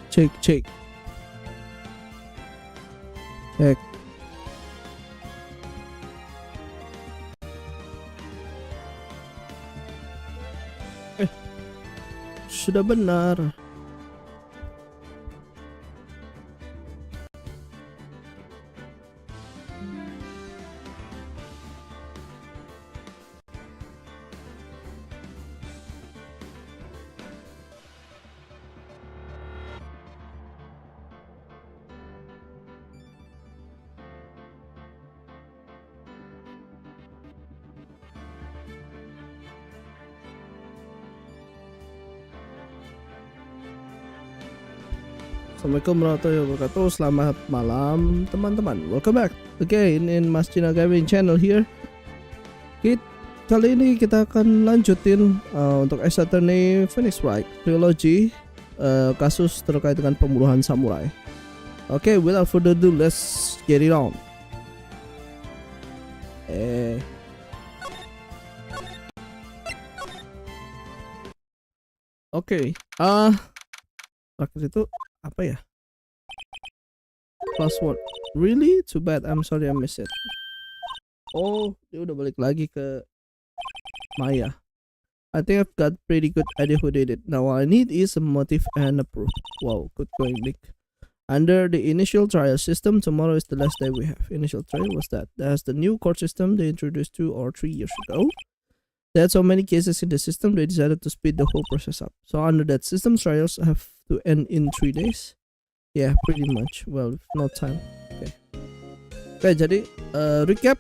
Cek. Cek. Sudah benar. Assalamualaikum warahmatullahi wabarakatuh. Selamat malam teman-teman. Welcome back again in Mas Cina Gaming channel here. Kali ini kita akan lanjutin untuk Attorney Trilogy, kasus terkait dengan pembunuhan samurai. Oke, without further ado, let's get it on. Terakhir itu apa ya? Password. Really? Too bad. I'm sorry I missed it. Oh, dia udah balik lagi ke Maya. I think I've got pretty good idea who did it. Now all I need is a motive and a proof. Wow, good going, Nick. Under the initial trial system, tomorrow is the last day we have. Initial trial was that. That's the new court system they introduced 2 or 3 years ago. They had so many cases in the system, they decided to speed the whole process up. So under that system, trials have to end in 3 days. Yeah, pretty much. Well, no time. Oke, jadi recap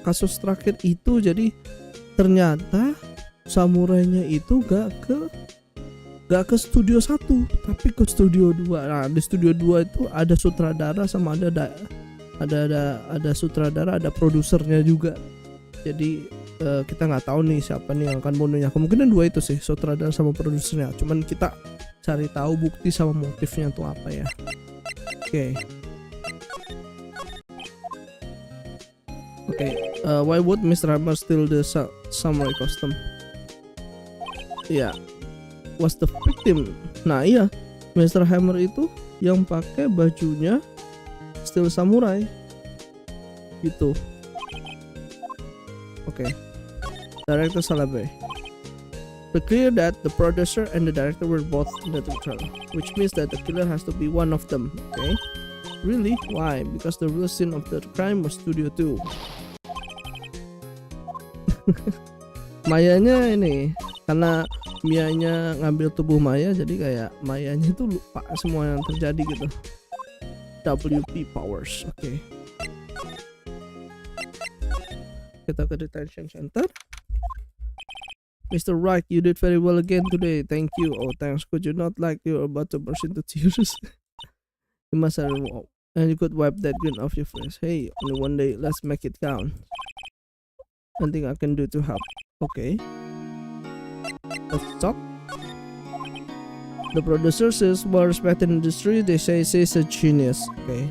kasus terakhir itu. Jadi ternyata samurainya itu gak ke studio 1, tapi ke studio 2. Nah, di studio 2 itu ada sutradara sama ada sutradara, ada produsernya juga. Jadi kita nggak tahu nih siapa nih yang akan bunuhnya. Kemungkinan 2 itu sih, sutradara sama produsernya. Cuman kita cari tahu bukti sama motifnya tuh apa ya. Oke. Okay. Why would Mr. Hammer steal the samurai costume? Ya, was the victim. Nah iya, Mr. Hammer itu yang pakai bajunya style samurai gitu. Oke. Director Salabe. It's clear that the producer and the director were both in the trial, which means that the killer has to be one of them. Okay. Really? Why? Because the real scene of the crime was Studio 2. Mayanya ini karena Mianya ngambil tubuh Maya, jadi kayak Mayanya itu lupa semua yang terjadi gitu. WP powers. Oke. Kita ke detention center. Mr. Wright, you did very well again today. Thank you. Oh, thanks. Could you not like you're about to burst into tears? You must have removed. And you could wipe that grin off your face. Hey, only one day. Let's make it count. Anything I can do to help? Okay. Let's talk. The producer is well respected in the industry. They say he's a genius. Okay.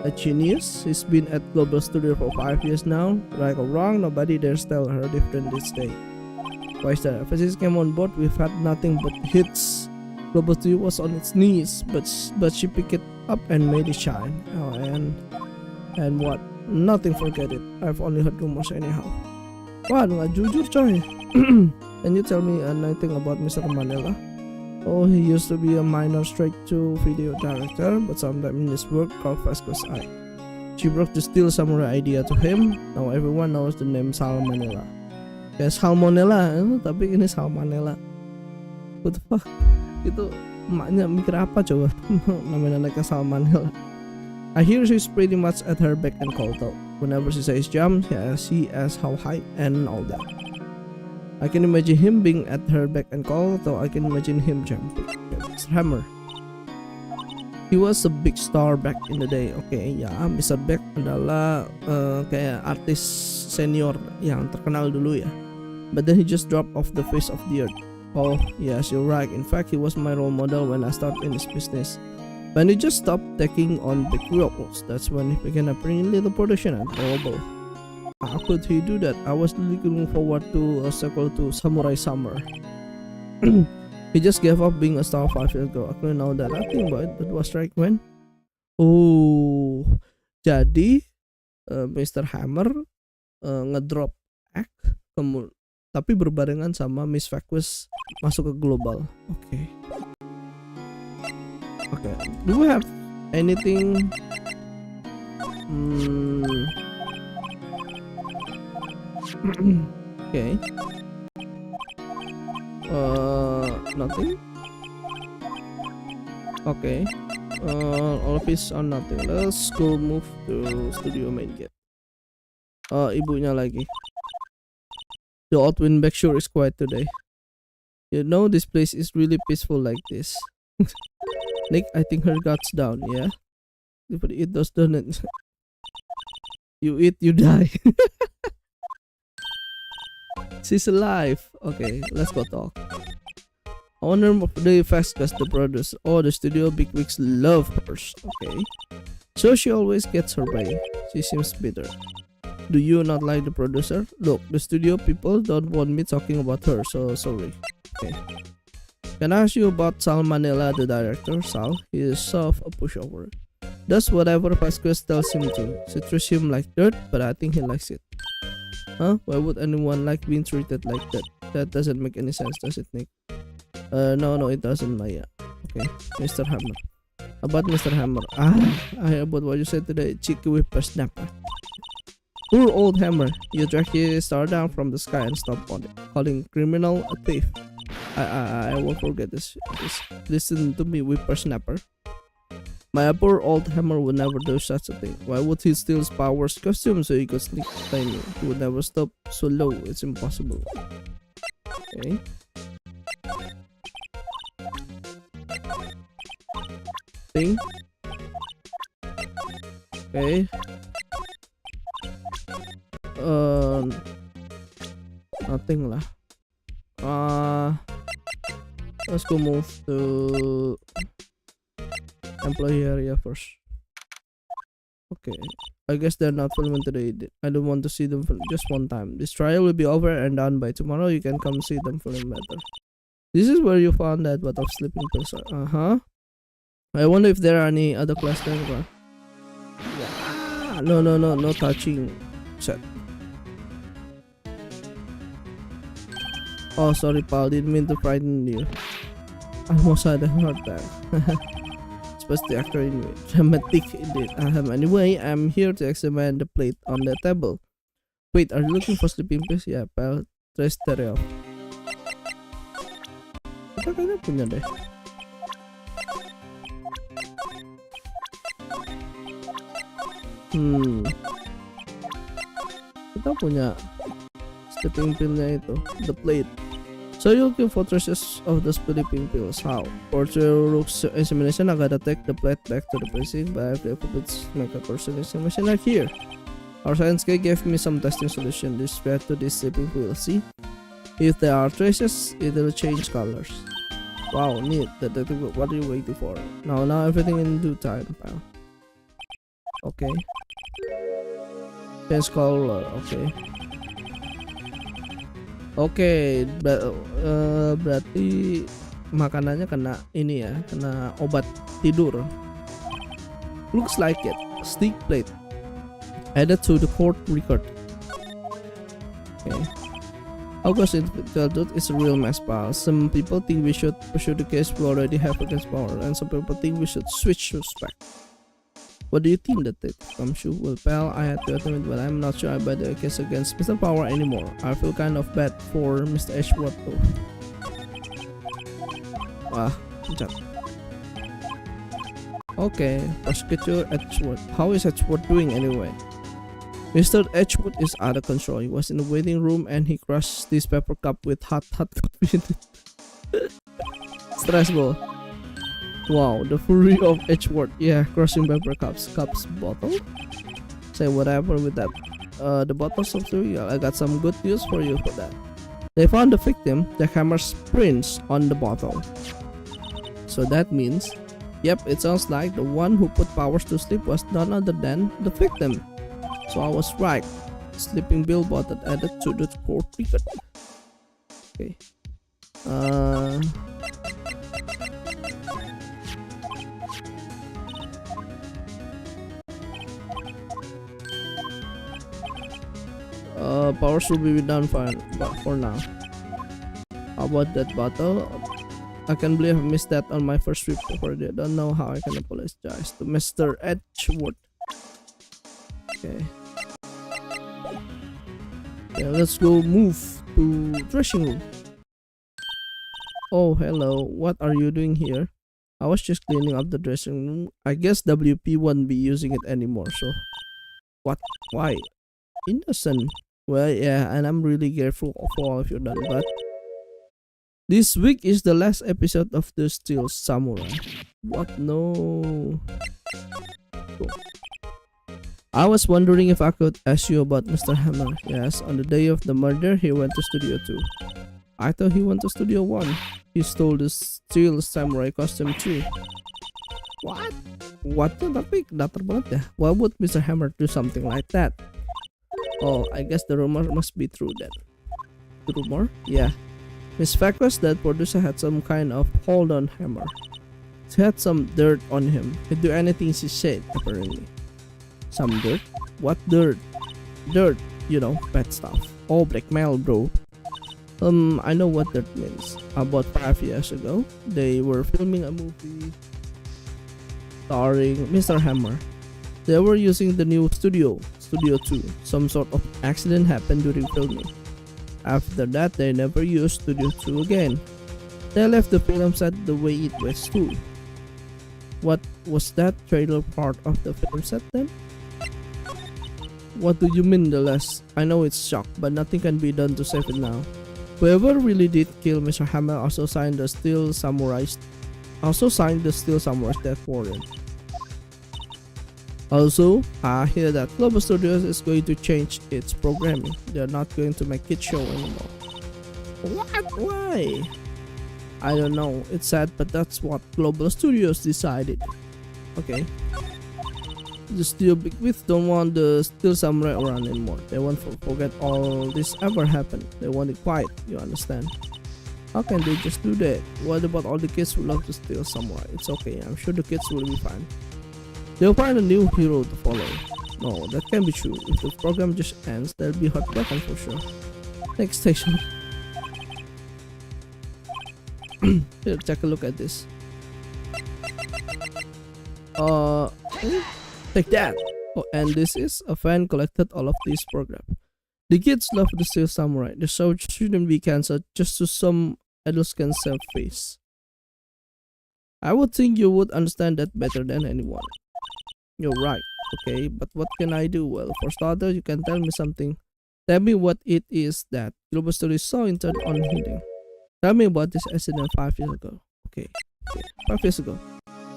A genius? He's been at Global Studio for 5 years now. Right or wrong, nobody dares tell her different this day. Why is that? Ever since came on board, we've had nothing but hits. Global Studio was on its knees, but she picked it up and made it shine. Oh, and what? Nothing, forget it. I've only heard rumors anyhow. Wah, nggak jujur coy. Can you tell me anything about Mr. Manila? Oh, he used to be a minor straight-to-video director, but sometime in his work caught Vasco's eye. She brought the steel samurai idea to him. Now everyone knows the name Salmonella. Kayak salmonella, tapi ini salmonella. What the fuck? Itu emaknya mikir apa coba? Namanya anaknya salmonella. I hear she's pretty much at her beck and call though. Whenever she says jump, she asks how high and all that. I can imagine him being at her beck and call, though I can imagine him jumping. Mr. Hammer. He was a big star back in the day. Oke, ya, Mr. Beck adalah kayak artis senior yang terkenal dulu ya. But then he just dropped off the face of the earth. Oh, yes, you're right. In fact, he was my role model when I started in this business. When he just stopped taking on big roles, that's when he began appearing in little production and global. How could he do that? I was really looking forward to a sequel to Samurai Summer. He just gave up being a star 5 years ago. I couldn't know that. I think about it, but was right when? Oh, jadi Mr. Hammer ngedrop act, tapi berbarengan sama Miss Vacuous masuk ke global. Oke. Do we have anything? Okay. Nothing. Okay. All of this are nothing. Let's go move to studio main gate. Ibunya lagi. The old windbag sure is quiet today. You know this place is really peaceful like this. Nick, I think her guard's down, yeah? If you eat those donuts, you eat, you die. She's alive. Okay, let's go talk. Owner of the fast cause the producer. Oh, the studio bigwigs love her. Okay. So she always gets her way. She seems bitter. Do you not like the producer? Look, the studio people don't want me talking about her, so sorry. Okay. Can I ask you about Sal Manila, the director? Sal, he is sort of a pushover. Does whatever Vasquez tells him to. She treats him like dirt, but I think he likes it. Huh? Why would anyone like being treated like that? That doesn't make any sense, does it, Nick? No, it doesn't, Maya. Okay, Mr. Hammer. About Mr. Hammer. I about what you said today. Cheeky whippersnapper. Poor old Hammer. You drag his star down from the sky and stomp on it, calling criminal a thief. I won't forget this. Listen to me, whippersnapper. My poor old Hammer would never do such a thing. Why would he steal his powers costume so he could sneak behind me? He would never stop so low. It's impossible. Okay. Thing. Okay. Nothing lah. Let's go move to employee area first. Okay, I guess they're not filming today. I don't want to see them film just one time. This trial will be over and done by tomorrow. You can come see them film better. This is where you found that what of sleeping pills are. I wonder if there are any other class there. No touching set. Oh, sorry, pal. Didn't mean to frighten you. Almost had a heart attack. Supposed the actor in me. Dramatic indeed. Anyway, I'm here to examine the plate on the table. Wait, are you looking for sleeping pills? Yeah, pal. Trace stereo. Kita kayaknya punya deh. Kita punya sleeping pillnya itu, the plate. So you're looking for traces of the sleeping pills. How? For your examination, I gotta take the plate back to the precinct, but I have the equipment to make a personal examination right here. Our science guy gave me some testing solution. This back to this sleeping pill. See? If there are traces, it'll change colors. Wow, neat. What are you waiting for? Now everything in due time, pal. Okay. Change color. Okay. Oke, berarti makanannya kena ini ya, kena obat tidur. Looks like it. Stick plate added to the court record. Okay. August Institute is a real mess, pal. Some people think we should pursue the case we already have against power, and some people think we should switch suspect. What do you think that it comes to? Well, pal, I had to admit, but I'm not sure I buy the case against Mr. Power anymore. I feel kind of bad for Mr. Ashworth though. Wah, pencet. Okay, prosecutor Edgeworth. How is Edgeworth doing anyway? Mr. Edgeworth is out of control. He was in the waiting room and he crushed this paper cup with hot coffee in it. Stressful. Wow, the fury of Edgeworth. Yeah, crushing paper cups bottle. Say whatever with that. The bottles of cereal. I got some good news for you for that. They found the victim, the hammer's prints on the bottle. So that means, yep, it sounds like the one who put Powers to sleep was none other than the victim. So I was right. Sleeping pill bottle added to the court record. Okay. Powers will be done for now. How about that bottle? I can't believe I missed that on my first trip over there. Don't know how I can apologize to Mr. Edgeworth. Okay. Let's go move to dressing room. Oh, hello. What are you doing here? I was just cleaning up the dressing room. I guess WP won't be using it anymore, so... What? Why? Innocent. Well, yeah, and I'm really grateful for all of you done, but... This week is the last episode of The Steel Samurai. What? No. Cool. I was wondering if I could ask you about Mr. Hammer. Yes, on the day of the murder, he went to Studio 2. I thought he went to Studio 1. He stole the Steel Samurai costume too. What? What? Tapi datar banget ya. Why would Mr. Hammer do something like that? Oh, I guess the rumor must be true then. The rumor? Yeah. His fact was that producer had some kind of hold on Hammer. He had some dirt on him. He'd do anything she said, apparently. Some dirt? What dirt? Dirt, you know, bad stuff. Oh, blackmail, bro. I know what that means. About 5 years ago, they were filming a movie starring Mr. Hammer. They were using the new Studio 2. Some sort of accident happened during filming. After that, they never used Studio 2 again. They left the film set the way it was too. What was that trailer part of the film set then? What do you mean the less? I know it's shock, but nothing can be done to save it now. Whoever really did kill Mr. Hammer also signed the Steel Samurai's death warrant. Also, I hear that Global Studios is going to change its programming. They're not going to make kids show anymore. What? Why? I don't know. It's sad, but that's what Global Studios decided. Okay. The studio big wigs don't want the Steel Samurai around anymore. They want to forget all this ever happened. They want it quiet, you understand? How can they just do that? What about all the kids who love to Steel Samurai? It's okay, I'm sure the kids will be fine. They'll find a new hero to follow. No, that can't be true. If the program just ends, they'll be heartbroken for sure. Next station. Here, take a look at this. Take that. Oh, and this is a fan collected all of these programs. The kids love the Steel Samurai. The show shouldn't be cancelled just so some adults can save face. I would think you would understand that better than anyone. You're right. Okay, but what can I do? Well, for starters, you can tell me something. Tell me what it is that Global Story so intent on hitting. Tell me about this accident 5 years ago. Okay, 5 years ago.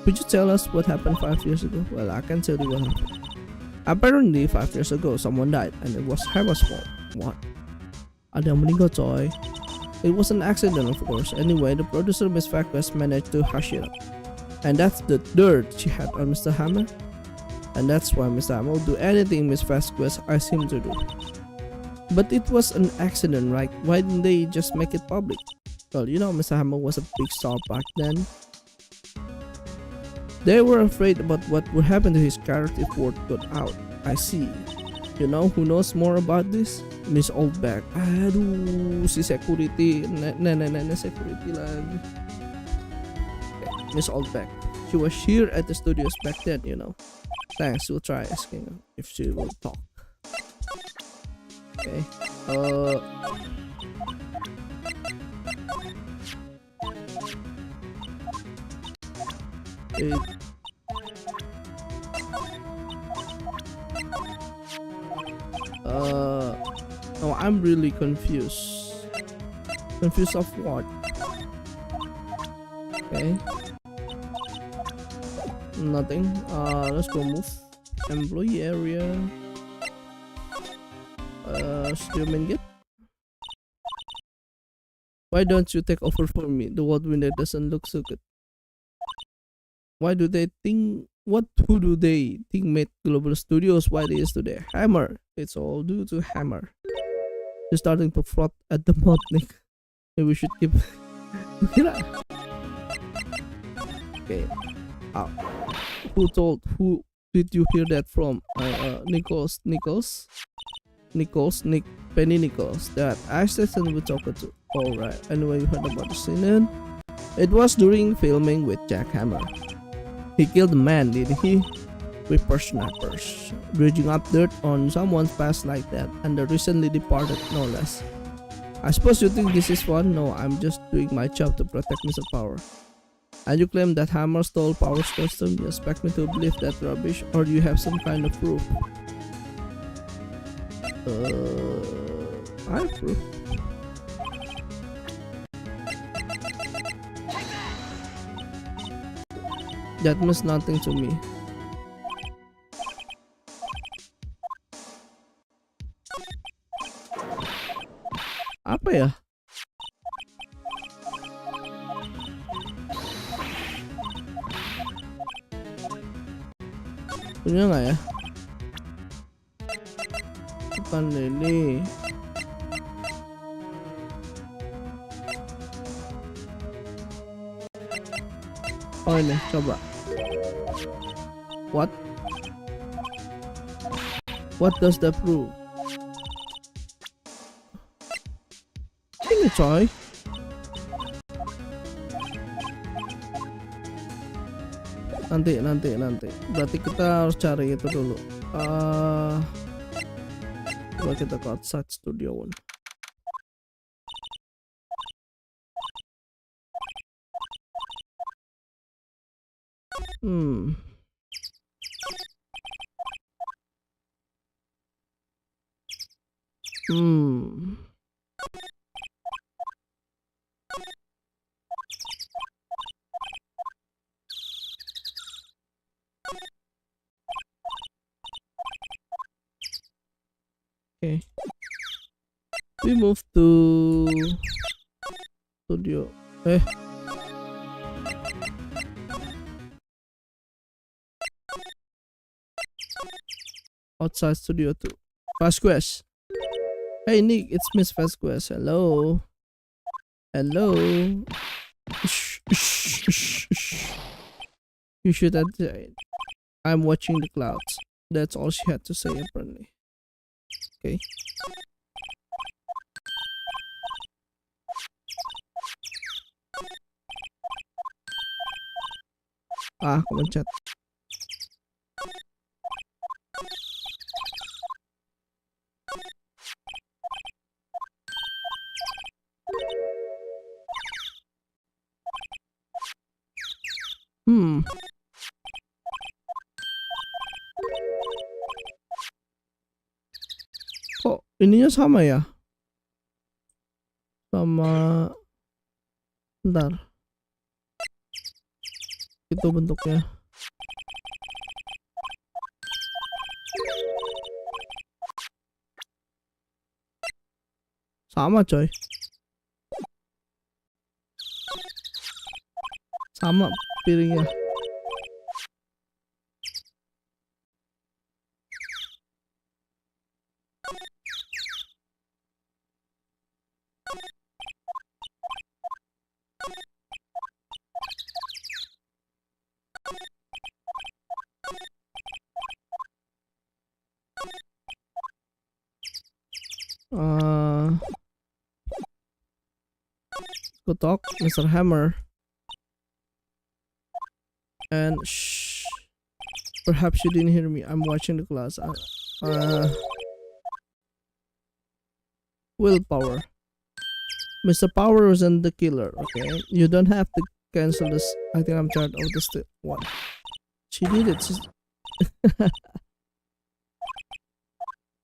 Could you tell us what happened 5 years ago? Well, I can tell you what happened. Apparently, 5 years ago, someone died, and it was Hera's fault. What? Ada yang meninggal, coy. It was an accident, of course. Anyway, the producer, Miss Facquest, managed to hush it up. And that's the dirt she had on Mr. Hammer. And that's why Mr. Hammer will do anything Miss Facquest asked him to do. But it was an accident, right? Why didn't they just make it public? Well, you know, Mr. Hammer was a big star back then. They were afraid about what would happen to his character if word got out. I see. You know who knows more about this? Miss Oldback. Aduh, si security. Nenek security lagi. Okay, Miss Oldback. She was here at the studios back then, you know. Thanks, we'll try asking her if she will talk. Okay. Oh, I'm really confused. Confused of what? Okay. Nothing. Let's go move. Employee area. Still main gate. Why don't you take over for me? The world window doesn't look so good. Why do they think? Who do they think made Global Studios what it is today? Hammer. It's all due to Hammer. You're starting to froth at the mouth, Nick. Maybe we should keep. Okay. Who did you hear that from? Penny Nichols. That Ashton we talked to. Alright. Anyway, you heard about the scene. It was during filming with Jack Hammer. He killed a man, didn't he? Whippersnappers. Dredging up dirt on someone's past like that, and the recently departed, no less. I suppose you think this is fun? No, I'm just doing my job to protect Mr. Power. And you claim that Hammer stole Power's costume? You expect me to believe that rubbish, or do you have some kind of proof? I have proof. That means nothing to me. Apa ya? Punya nggak ya? Bukan ini. Oh ini, coba. What? What does that prove? Ini coy. Nanti. Berarti kita harus cari itu dulu. Coba kita ke outside studio one. Okay. We move to studio. outside studio 2. Vasquez. Hey Nick, it's Miss Vasquez. Hello. Hello. Shh. You should have said, I'm watching the clouds. That's all she had to say apparently. Okay. Kepencet. Kok ininya sama ya? Sama, bentar. Itu bentuknya. Sama coy. Sama piringnya. Good talk, Mr. Hammer. And shh. Perhaps you didn't hear me. I'm watching the class. Willpower. Mr. Power wasn't the killer, okay? You don't have to cancel this. I think I'm tired of this. What? She did it.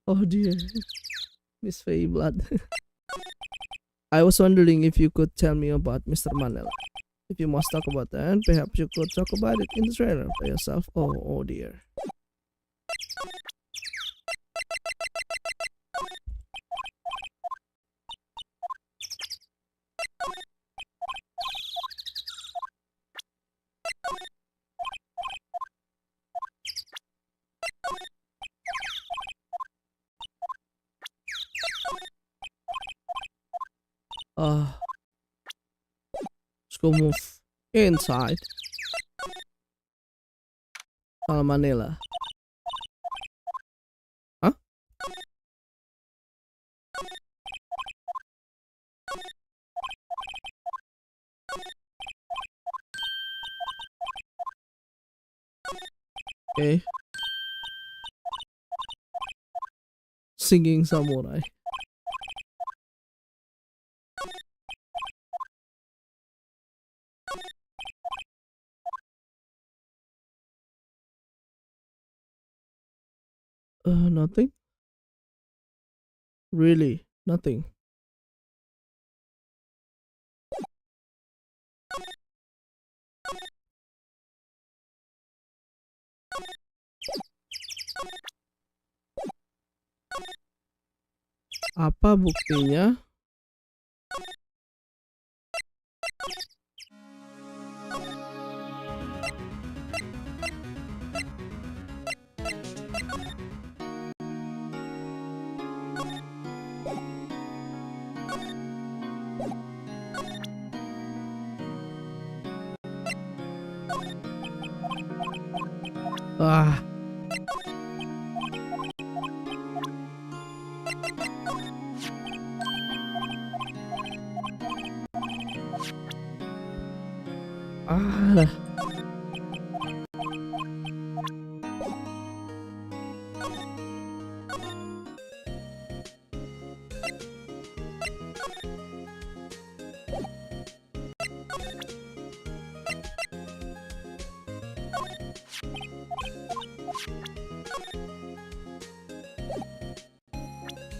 Oh dear. Miss Faye Blood. I was wondering if you could tell me about Mr. Manel. If you must talk about that, perhaps you could talk about it in the trailer by yourself. Oh dear. Let's go move inside. Manila. Huh? Okay. Singing samurai. Nothing? Really? Nothing? Apa buktinya?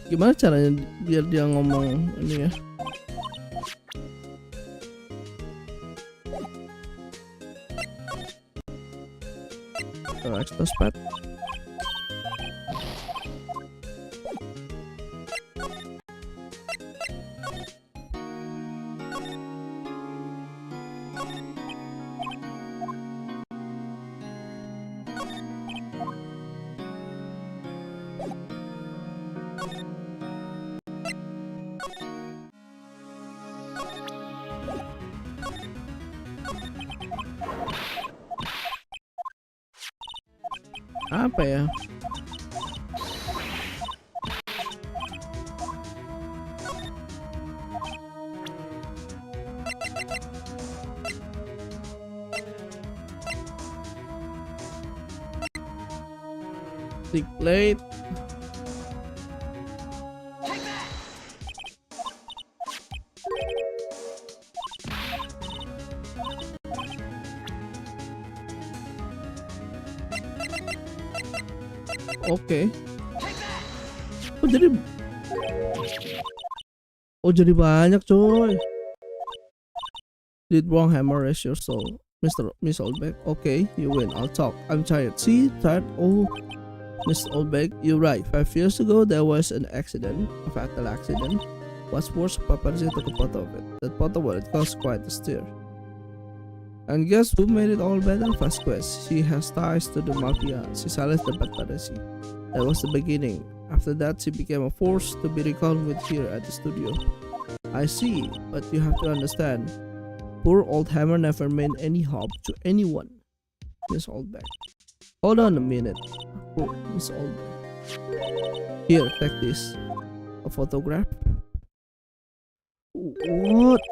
Gimana caranya biar dia ngomong ini ya? Extra pad. Apa ya? Stick blade. Oke. Oh jadi banyak coy. Did wrong hammer raise your soul, Miss Oldbeck? Okay, you win. I'll talk. I'm tired. See, tired. Oh, Miss Oldbeck, you're right. 5 years ago there was an accident, a fatal accident. What's worse, paparazzi took a photo of it. That photo, well, it caused quite a stir. And guess who made it all better? Vasquez. She has ties to the mafia. She silenced the paparazzi. That was the beginning. After that, she became a force to be reckoned with here at the studio. I see, but you have to understand. Poor old Hammer never meant any harm to anyone. Miss Oldbeck. Hold on a minute. Oh, Miss Oldbeck. Here, take this. A photograph? What?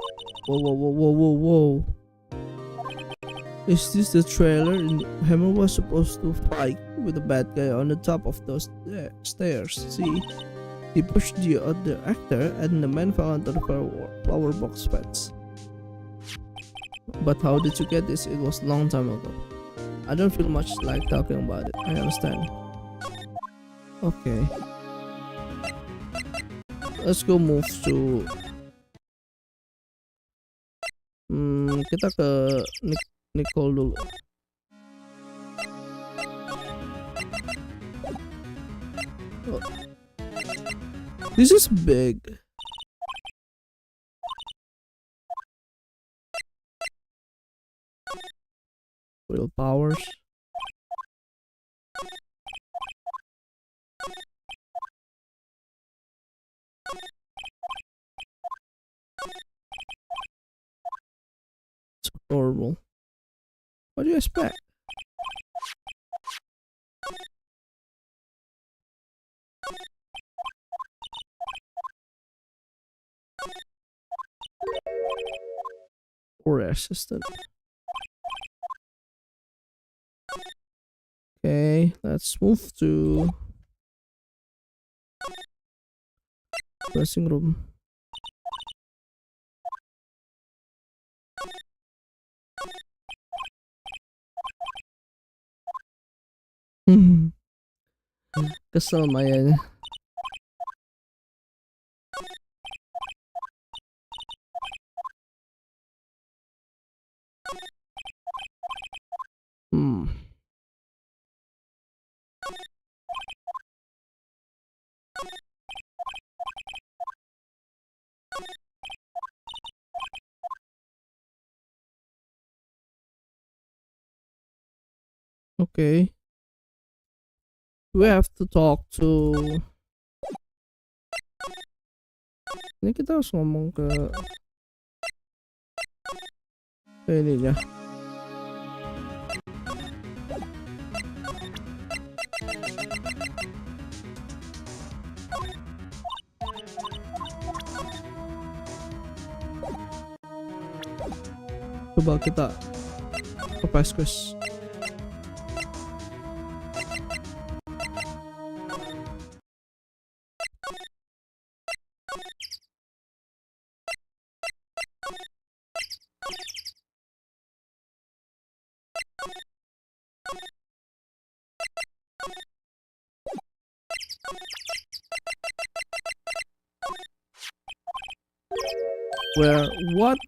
Whoa. Is this the trailer? Hammer was supposed to fight with the bad guy on the top of those stairs. See? He pushed the other actor and the man fell onto the flower box fence. But how did you get this? It was a long time ago. I don't feel much like talking about it. I understand. Okay. Let's go move to... kita ke Nicole dulu. Oh. This is big. Real powers. It's horrible. What do you expect? Or assistant. Okay, let's move to dressing room. Kesel Mayanya. Okay. We have to talk to... Ini kita harus ngomong ke ininya. Coba kita ke Vasquez.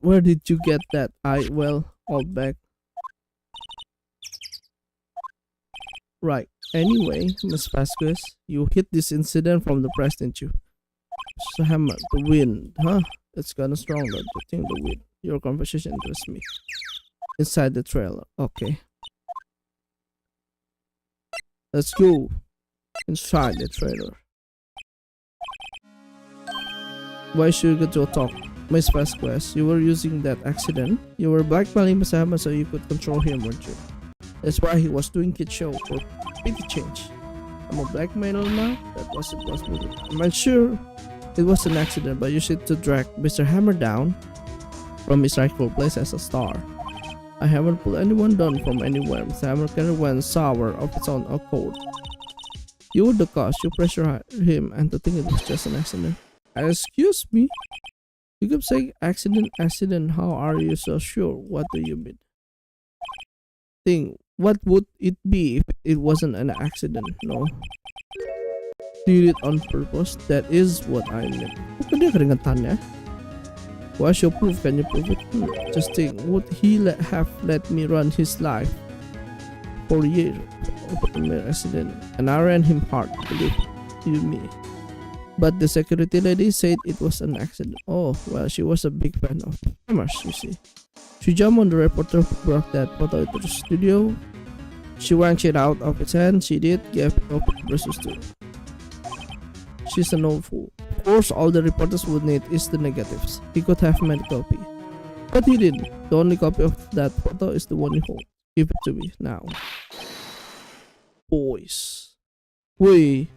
Where did you get that? Oldbeck. Right. Anyway, Miss Vasquez, you hit this incident from the press, didn't you? Hammer, the wind, huh? It's kinda stronger. The thing, the wind. Your conversation interests me. Inside the trailer. Okay. Let's go. Inside the trailer. Why should we go talk? Miss Vasquez, you were using that accident. You were blackmailing Miss Hammer so you could control him, weren't you? That's why he was doing kid show for pretty change. I'm a blackmailer now? That was it was me. I'm not sure it was an accident, but you should to drag Mr. Hammer down from his rightful place as a star. I haven't pulled anyone down from anywhere. Mr. Hammer kind went sour of its own accord. You were the cause. You pressured him and to think it was just an accident. Excuse me? You keep saying accident, accident. How are you so sure? What do you mean? Think, what would it be if it wasn't an accident? No. Did it on purpose? That is what I meant. Kok dia keringetan ya? What's your proof? Can you prove it? Just think, would he have let me run his life for a year over a mere accident? And I ran him hard, believe you me. But the security lady said it was an accident. Oh, well, she was a big fan of cameras, you see. She jumped on the reporter who brought that photo into the studio. She wrenched it out of its hand. She did, gave copies versus two. She's an old fool. Of course, all the reporters would need is the negatives. He could have made a copy. But he didn't. The only copy of that photo is the one you hold. Give it to me, now. Boys. Wait.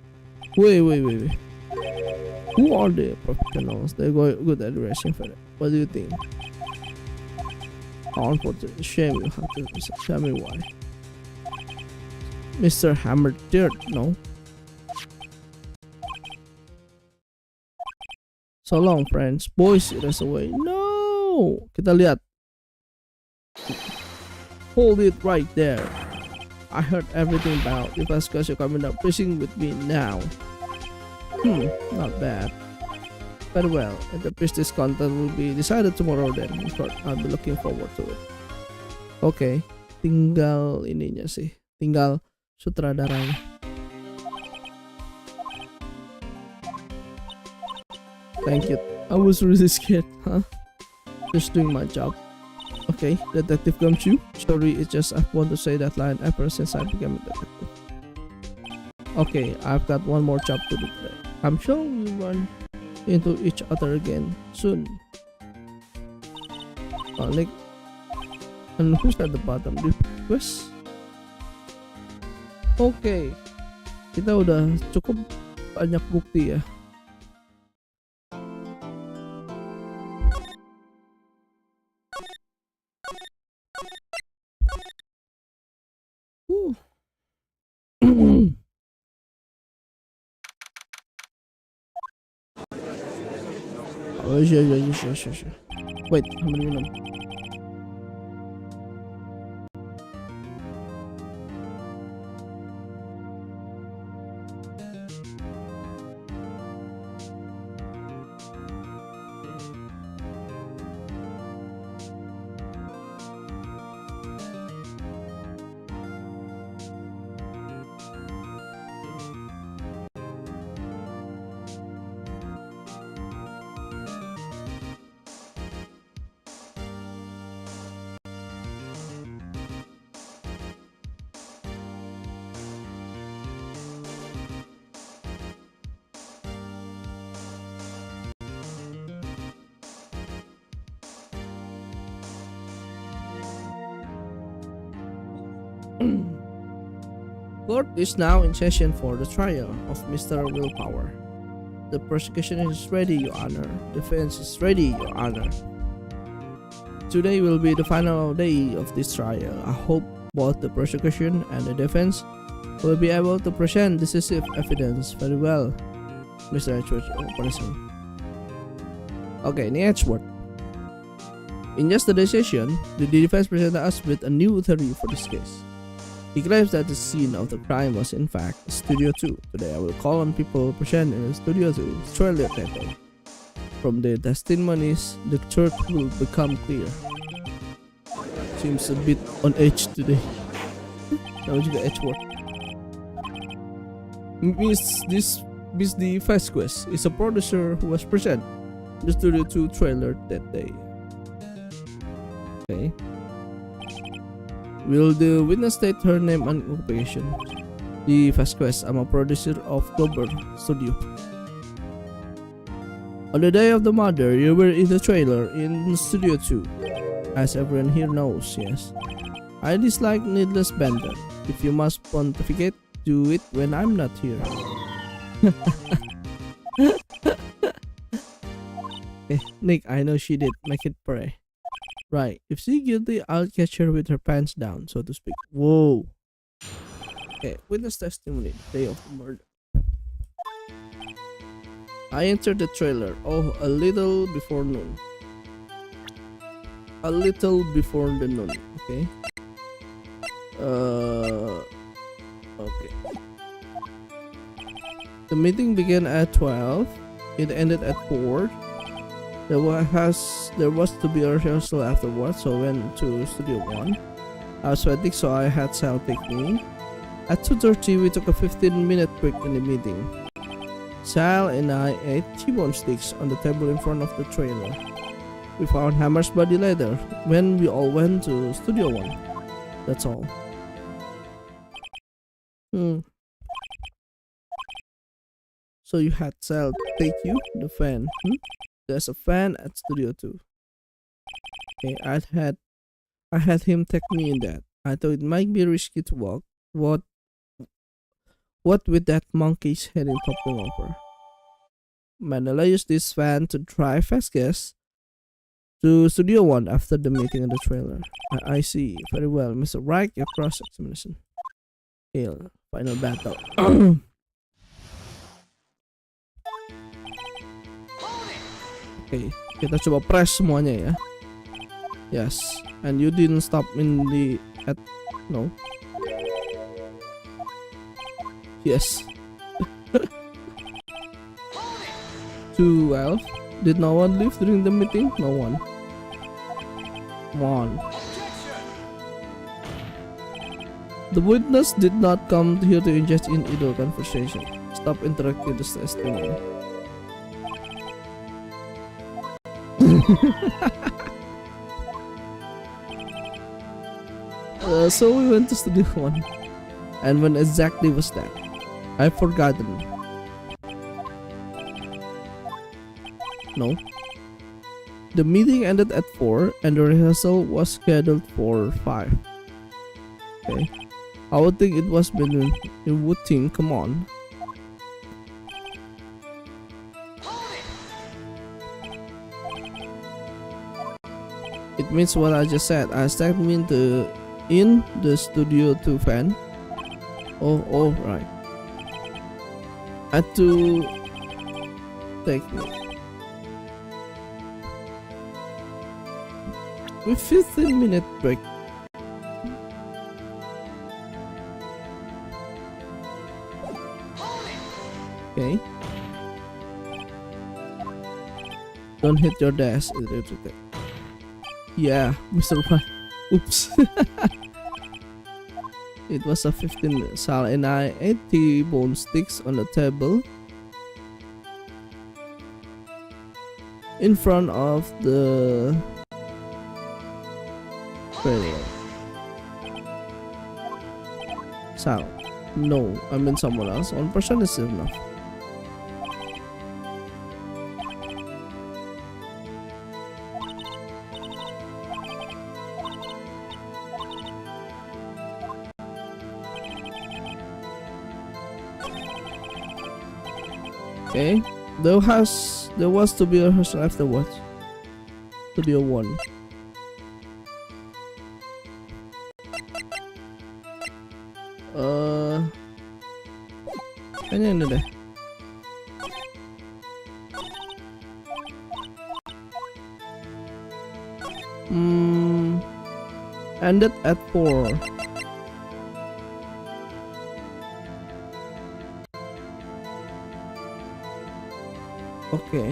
Who are the professionals? They're good at racing for it. What do you think? How unfortunate. Shame you have to tell me why. Mr. Hammer dared, no? So long, friends. Boys, it is away. No! Kita lihat. Hold it right there. I heard everything about it. Because you're coming up fishing with me now. Not bad. Very well. And the business content will be decided tomorrow then. I'll be looking forward to it. Okay. Tinggal ininya sih. Tinggal sutradaranya. Thank you. I was really scared, huh? Just doing my job. Okay, Detective Gumshoe. Sorry, it's just I want to say that line ever since I became a detective. Okay, I've got one more job to do today. I'm sure we'll run into each other again soon. Nick. And who's at the bottom? Request? Okay. Kita udah cukup banyak bukti ya. Oh, sure. Wait, how many minutes? Court is now in session for the trial of Mr. Willpower. The prosecution is ready, Your Honor. Defense is ready, Your Honor. Today will be the final day of this trial. I hope both the prosecution and the defense will be able to present decisive evidence. Very well, Mr. Edgeworth. Okay, ini Edgeworth. In yesterday's session, the defense presented us with a new theory for this case. He claims that the scene of the crime was in fact Studio 2. Today I will call on people present in Studio 2 trailer that day. From the testimonies, the truth will become clear. Seems a bit on edge today. Now juga Edgeworth. Miss the Vasquez is a producer who was present in the Studio 2 trailer that day. Okay. Will the witness state her name and occupation? The Vasquez, I'm a producer of Clover Studio. On the day of the murder, you were in the trailer in Studio 2. As everyone here knows, yes. I dislike needless banter. If you must pontificate, do it when I'm not here. Nick, I know she did. Make it pray. Right. If she's guilty, I'll catch her with her pants down, so to speak. Whoa. Okay, witness testimony. Day of the murder. I entered the trailer. Oh, a little before noon. A little before the noon. Okay. Okay. The meeting began at 12. It ended at 4. There was to be a rehearsal afterwards, so I went to Studio 1. I was sweating, so I had Sal take me. At 2:30, we took a 15-minute break in the meeting. Sal and I ate T-bone sticks on the table in front of the trailer. We found Hammer's body later when we all went to Studio 1. That's all. So you had Sal take you, the fan. There's a fan at Studio 2. Okay, I had him take me in that. I thought it might be risky to walk. What with that monkey's head in toppling over? Mandela used this fan to drive fast gas to Studio 1 after the meeting in the trailer. I see. Very well, Mr. Wright, your cross-examination. Hail. Final battle. Okay, kita coba press semuanya ya. Yes, and you didn't stop in the no. Yes. 12. Did no one leave during the meeting? No one. Come on. The witness did not come here to engage in idle conversation. Stop interrupting the testimony. So we went to Studio 1. And when exactly was that? I've forgotten. No. The meeting ended at 4 and the rehearsal was scheduled for 5. Okay. I would think it was been. You would think, come on. It means what I just said. I stepped in the Studio 2 fan. Oh, right. Had to take me. With 15-minute break. Okay. Don't hit your desk. Yeah, Mr. White. Oops. It was a 15 minute. Sal and I ate T-bone sticks on the table in front of the trailer. Sal. No, I mean someone else. One person is enough. Okay, there was to be a rehearsal afterwards. Studio 1. Kayaknya ini deh. Ended at 4. Okay.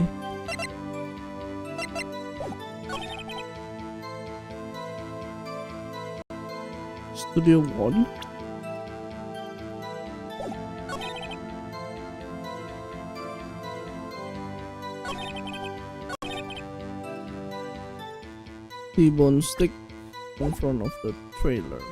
Studio 1. T-bone stick in front of the trailer.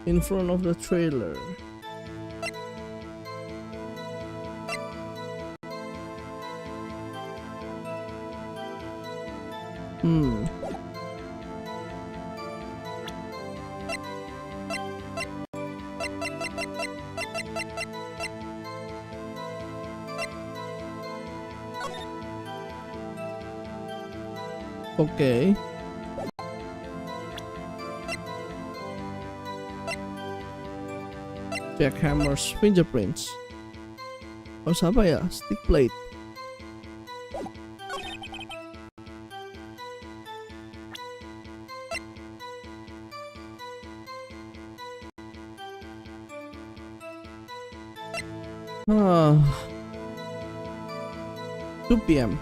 In front of the trailer. Hmm. Okay. Jackhammer's fingerprints. Harus apa ya? Stick plate. Ah. 2 p.m.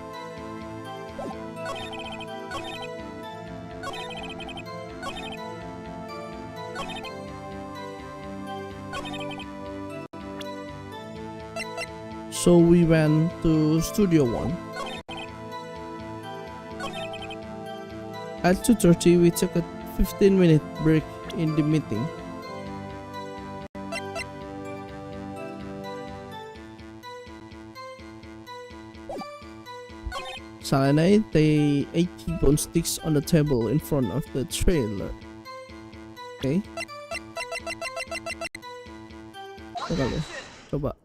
So we went to Studio 1. At 2:30 we took a 15-minute break in the meeting. Saturday they ate T-bone sticks on the table in front of the trailer. Okay. Coba.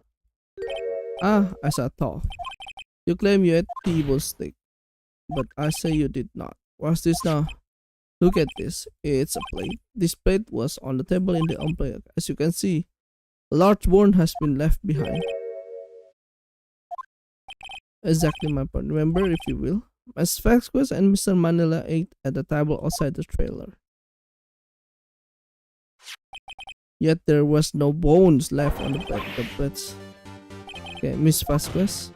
As I thought. You claim you ate T-bone stick, but I say you did not. What's this now? Look at this. It's a plate. This plate was on the table in the umbrella. As you can see, a large bone has been left behind. Exactly my point. Remember, if you will, Ms. Vasquez and Mr. Manila ate at the table outside the trailer. Yet there was no bones left on the plates. Okay, Miss Vasquez,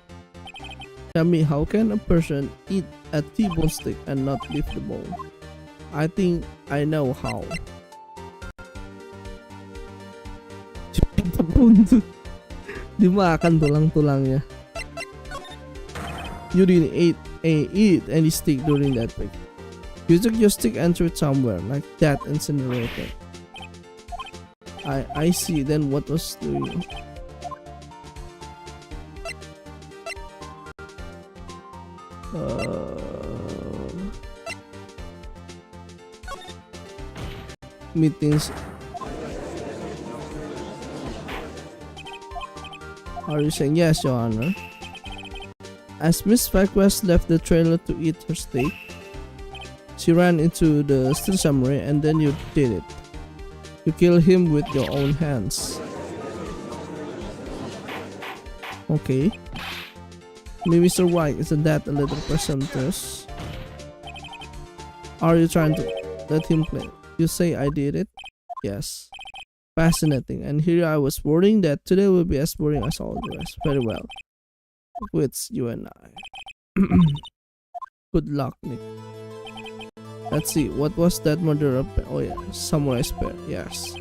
tell me, how can a person eat a T-bone stick and not leave the bone? I think I know how. Dimakan tulang-tulangnya. You didn't eat any stick during that week. You took your stick and threw it somewhere like that incinerator. I see. Then what was doing? Meetings. Are you saying yes, Your Honor? As Miss Vasquez left the trailer to eat her steak, she ran into the steel samurai and then you did it. You killed him with your own hands. Okay. Maybe Mr. White, isn't that a little presumptuous? Are you trying to let him play? You say I did it? Yes. Fascinating. And here I was worrying that today will be as boring as all the rest. Very well. Quits you and I. Good luck, Nick. Let's see. What was that murderer? Oh yeah, samurai spear. Yes.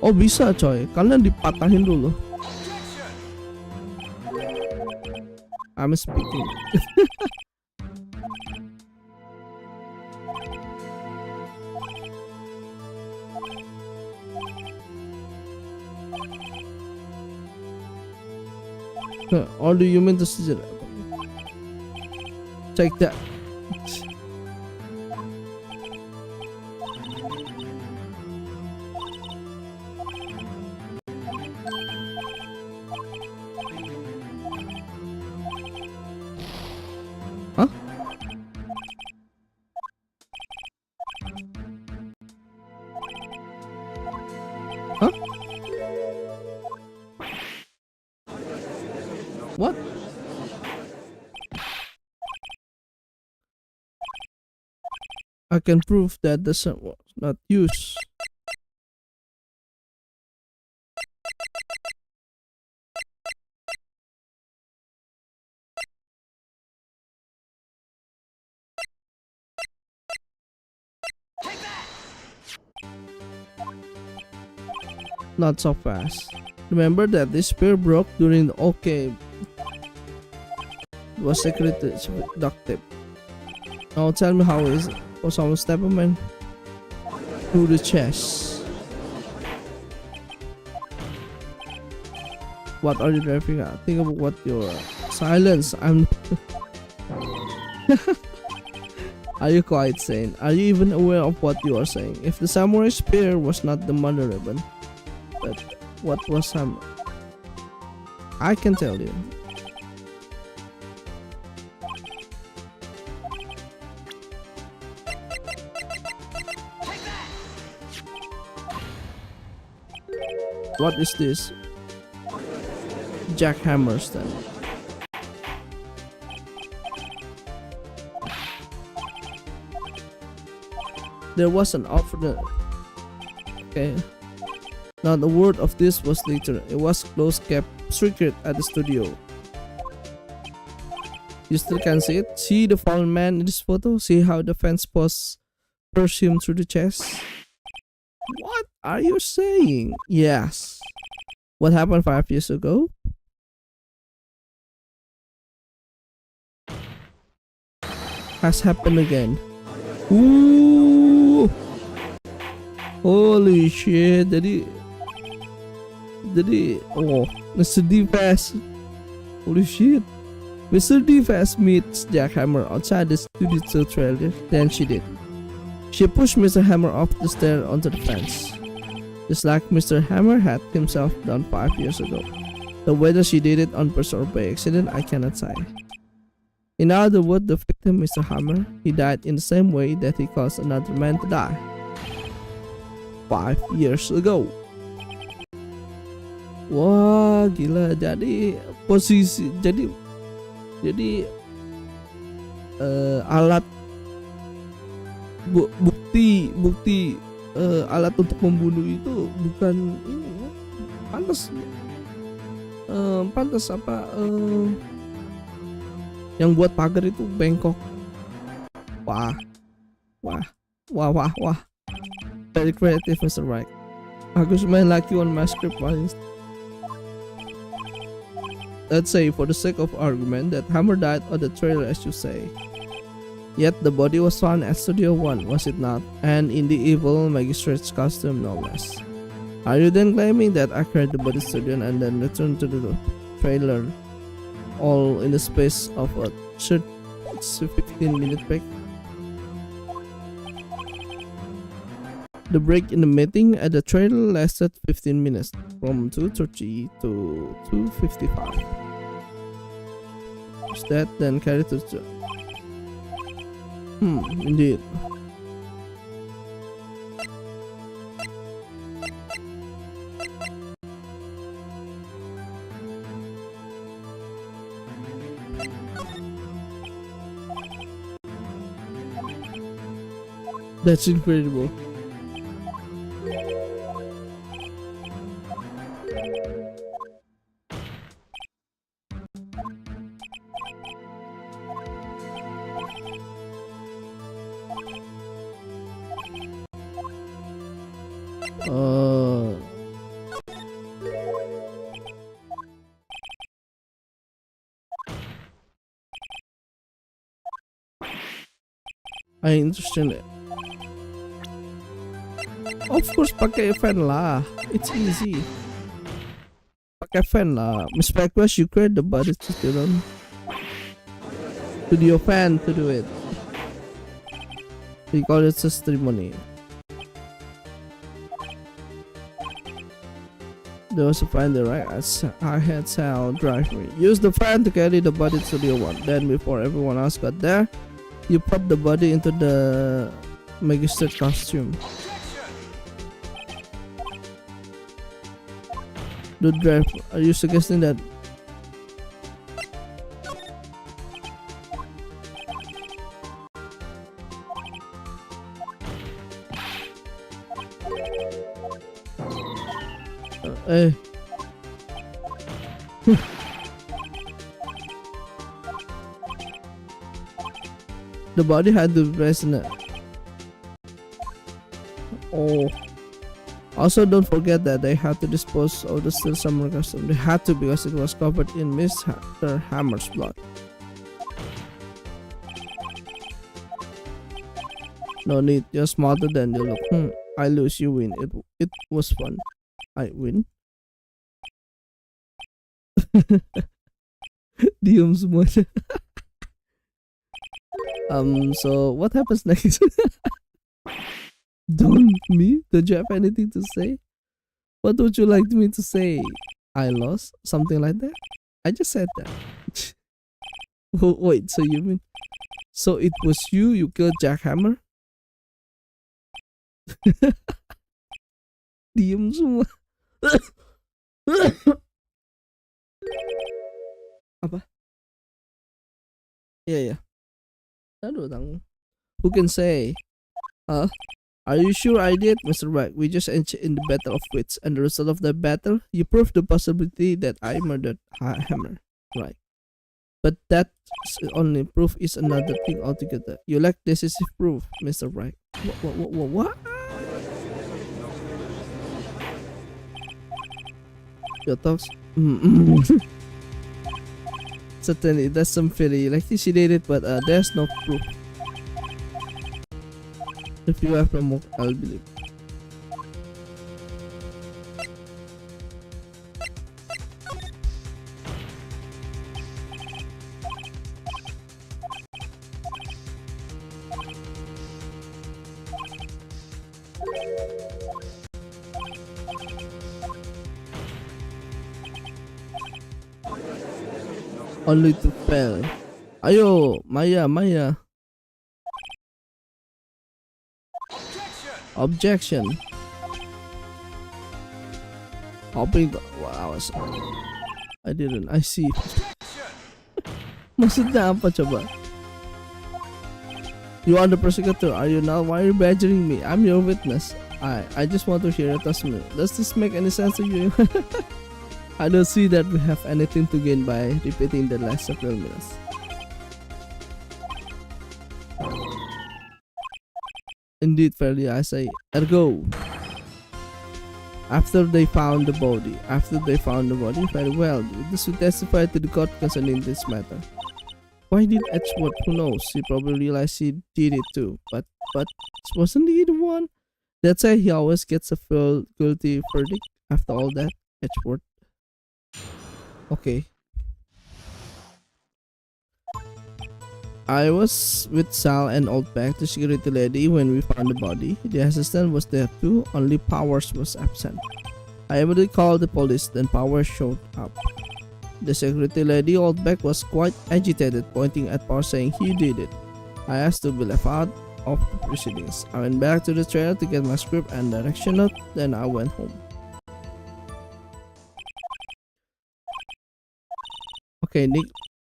Oh bisa coy, kalian dipatahin dulu. I'm speaking. Or do you mean to suggest? Take that. Huh? Huh? What? I can prove that the sun was not used. Not so fast. Remember that this spear broke during the it was secretly duct tape. Now tell me how is it for someone stab a man through the chest. What are you driving at? Think about what your silence. I'm. Are you quite sane? Are you even aware of what you are saying? If the samurai spear was not the mother ribbon, but what was samurai? I can tell you. What is this? Jackhammers then. There was an offer. Okay. Now the word of this was later. It was close kept secret at the studio. You still can see it? See the fallen man in this photo? See how the fence post pierced him through the chest? What are you saying? Yes. What happened 5 years ago? Has happened again. Ooh. Holy shit. Jadi oh, Mr. D-Fast. Holy shit. Mr. D-Fast meets Jack Hammer outside the studio trailer. Then she did. She pushed Mr. Hammer off the stair onto the fence, just like Mr. Hammer had himself done 5 years ago. Though whether she did it on purpose or by accident, I cannot say. In other words, the victim, Mr. Hammer, he died in the same way that he caused another man to die 5 years ago. Wah, gila. Jadi posisi, jadi alat bukti alat untuk membunuh itu bukan ini ya. Pantas apa yang buat pagar itu bengkok. Wah. Very creative, Mr. Wright. Bagus main lagi on my script paling. Let's say for the sake of argument that Hammer died on the trailer as you say. Yet the body was found at Studio 1, was it not? And in the evil magistrate's costume, no less. Are you then claiming that I carried the body to studio and then returned to the trailer all in the space of a 15-minute break? The break in the meeting at the trailer lasted 15 minutes, from 2:30 to 2:55. Was that then carried to the... Indeed. That's incredible. I understand it. Of course, pakai fan lah. It's easy. Pakai fan lah. Miss Request, you create the body to your fan to do it. We call it testimony. There was a fan there, right? I had Sal drive me. Use the fan to carry the body to Studio 1. Then before everyone else got there, you pop the body into the magistrate costume. The drive. Are you suggesting that? The body had to be present. Oh. Also, don't forget that they had to dispose of the still summer costume. They had to because it was covered in Mr. Hammer's blood. No need, you're smarter than you look. I lose, you win. It was fun. I win. Diem semuanya. So what happens next? Don't me? Don't you have anything to say? What would you like me to say? I lost? Something like that? I just said that. Wait, so you mean... So it was you killed Jackhammer? Diem semua. Apa? Yeah. Aduh, tanggung. Who can say? Are you sure I did, Mr. Wright? We just engaged in the battle of wits, and the result of that battle, you proved the possibility that I murdered Hammer. Right. But that only proof is another thing altogether. You lack decisive proof, Mr. Wright. What? Your thoughts? Certainly, that's some theory. Like she did it, but there's no proof. If you have no more, I'll believe. Only to fail. Ayo, Maya. Objection. Hopping. Wow. I didn't. I see. Maksudnya apa coba? You are the prosecutor, are you not? Why are you badgering me? I'm your witness. I just want to hear your testimony. Does this make any sense to you? I don't see that we have anything to gain by repeating the last several minutes. Indeed, fairly, I say. Ergo. After they found the body, very well. This will testify to the court concerning this matter. Why did Edgeworth? Who knows? He probably realized he did it too. But wasn't he the one? That's why he always gets a full guilty verdict after all that. Edgeworth. Okay. I was with Sal and Oldback, the security lady, when we found the body. The assistant was there too, only Powers was absent. I immediately called the police, then Powers showed up. The security lady, Oldback, was quite agitated, pointing at Powers saying he did it. I asked to be left out of the proceedings. I went back to the trailer to get my script and direction note, then I went home. Okay, Nick,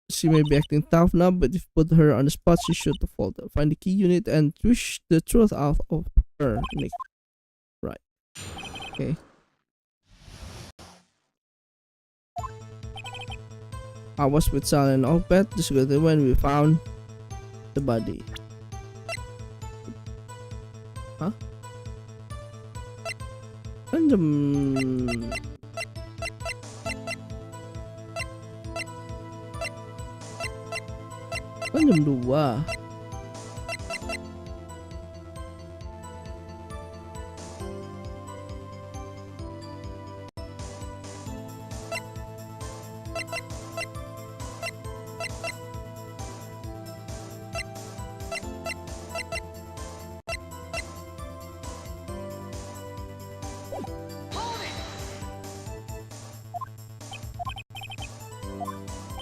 she may be acting tough now, but if you put her on the spot, she should have faltered. Find the key unit and twist the truth out of her, Nick. Right. Okay. I was with Sal and Oldback, the security, when we found the body. Huh? Random. Kan jam 2.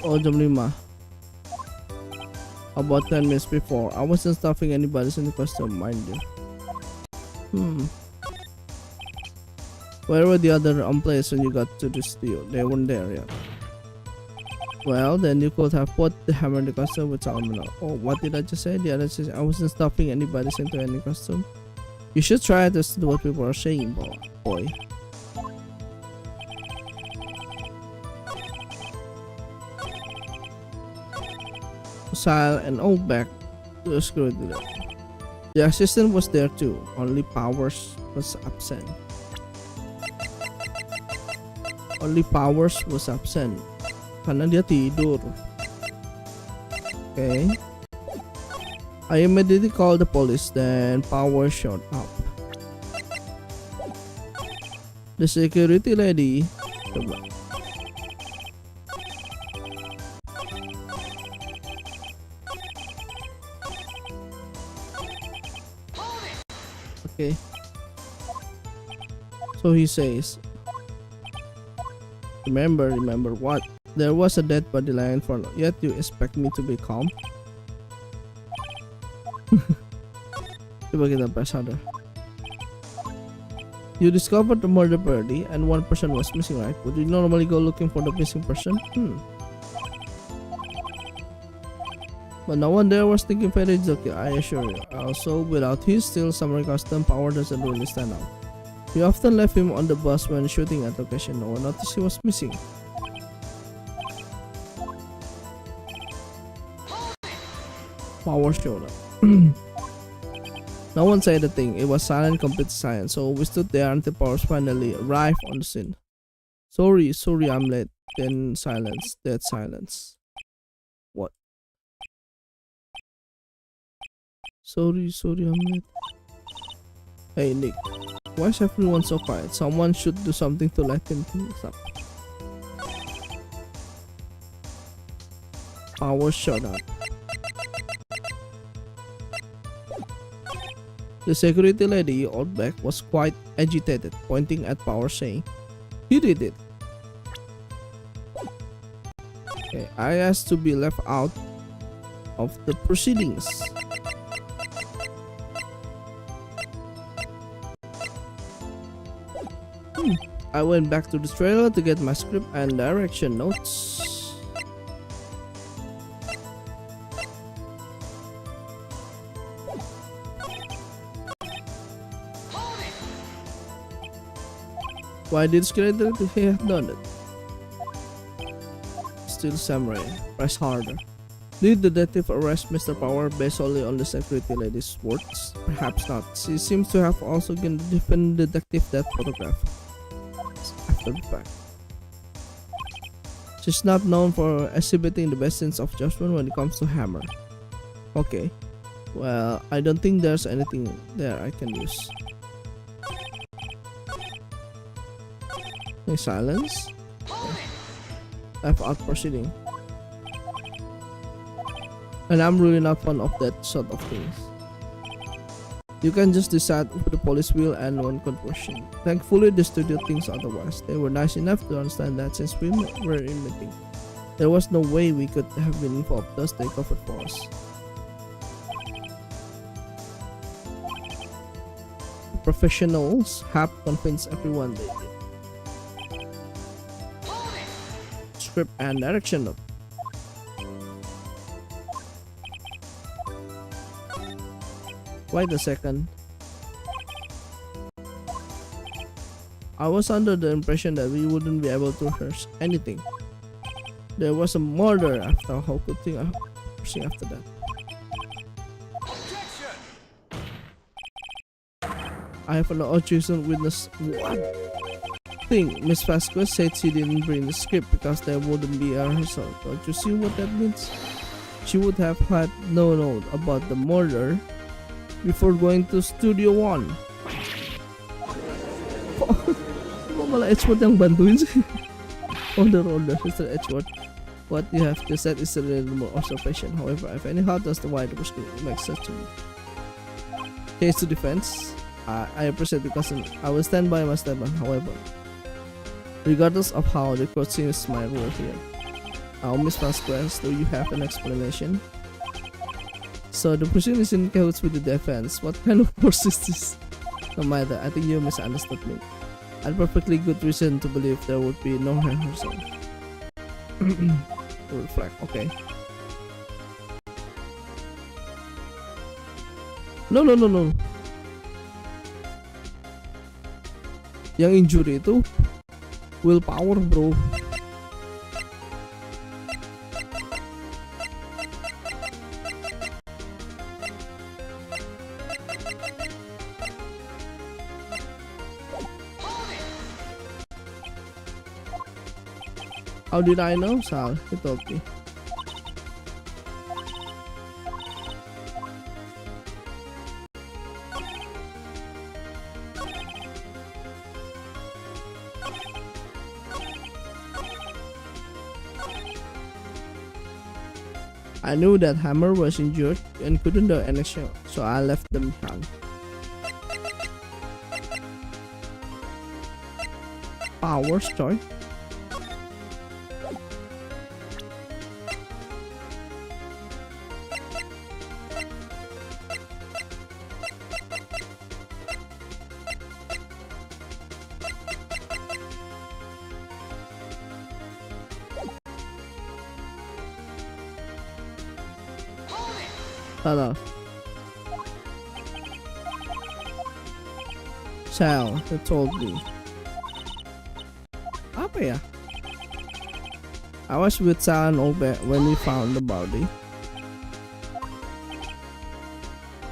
Oh, jam 5. About 10 minutes before. I wasn't stuffing anybody's in the costume, mind you. Where were the other players when you got to the studio? They weren't there yet. Well, then you could have put the hammer in the costume with Salmon. Oh, what did I just say? The other says I wasn't stuffing anybody's into any costume. You should try to do what people are saying, boy. Sal and Oldback to security. The assistant was there too, only Powers was absent. Karena dia tidur. Okay. I immediately called the police, then power shot up. The security lady. Okay. So he says, remember what? There was a dead body lying for long. Yet you expect me to be calm? Coba kita press harder. You discovered the murder party and one person was missing, right? Would you normally go looking for the missing person? But no one there was thinking very joking, I assure you. Also, without his still summary custom, power doesn't really stand out. We often left him on the bus when shooting at location. No one noticed he was missing. Power showed up. No one said a thing. It was silent, complete silence. So we stood there until Powers finally arrived on the scene. Sorry, I'm late. Then silence, dead silence. What? Sorry, I'm late. Hey Nick, why is everyone so quiet? Someone should do something to lighten things up. Powers showed up. The security lady, Oldback, was quite agitated, pointing at Power saying, "You did it." Okay, I asked to be left out of the proceedings. I went back to the trailer to get my script and direction notes. Why did Skeletor have done it? Still Samurai. Press harder. Did the detective arrest Mr. Power based solely on the security lady's words? Perhaps not. She seems to have also given the different detective that photograph. After the fact. She's not known for exhibiting the best sense of judgment when it comes to hammer. Okay. Well, I don't think there's anything there I can use. Silence. F out proceeding. And I'm really not fond of that sort of things. You can just decide who the police will and one conversion. Thankfully the studio thinks otherwise. They were nice enough to understand that since we were in meeting, there was no way we could have been involved, thus they covered for us. The professionals have convinced everyone they did. Script and direction note. Wait a second. I was under the impression that we wouldn't be able to rehearse anything. There was a murder after. How could think of proceeding after that? I have an objection witness. What? Thing, Miss Vasquez said she didn't bring the script because there wouldn't be a rehearsal. Don't you see what that means? She would have had no note about the murder before going to Studio One. Kok malah Edgeworth yang bantuin sih? Order, Mr. Edgeworth. What you have just said is a little more observation. However, if any how does the wider perspective makes sense to me. Case to defense. I appreciate because I will stand by my statement. However, regardless of how the court sees my role here. Miss Vasquez, do you have an explanation? So the person is in cahoots with the defense. What kind of force is this? No matter, I think you misunderstood me. I had perfectly good reason to believe there would be no rehearsal. Reflect, okay. No. Yang injury itu willpower, bro. How did I know? Sal, he told me. I knew that Hammer was injured and couldn't do anything, so I left them behind. Power story. Hello. Sal, they told me. Apa ya? I was with Sal and Olbe when we found the body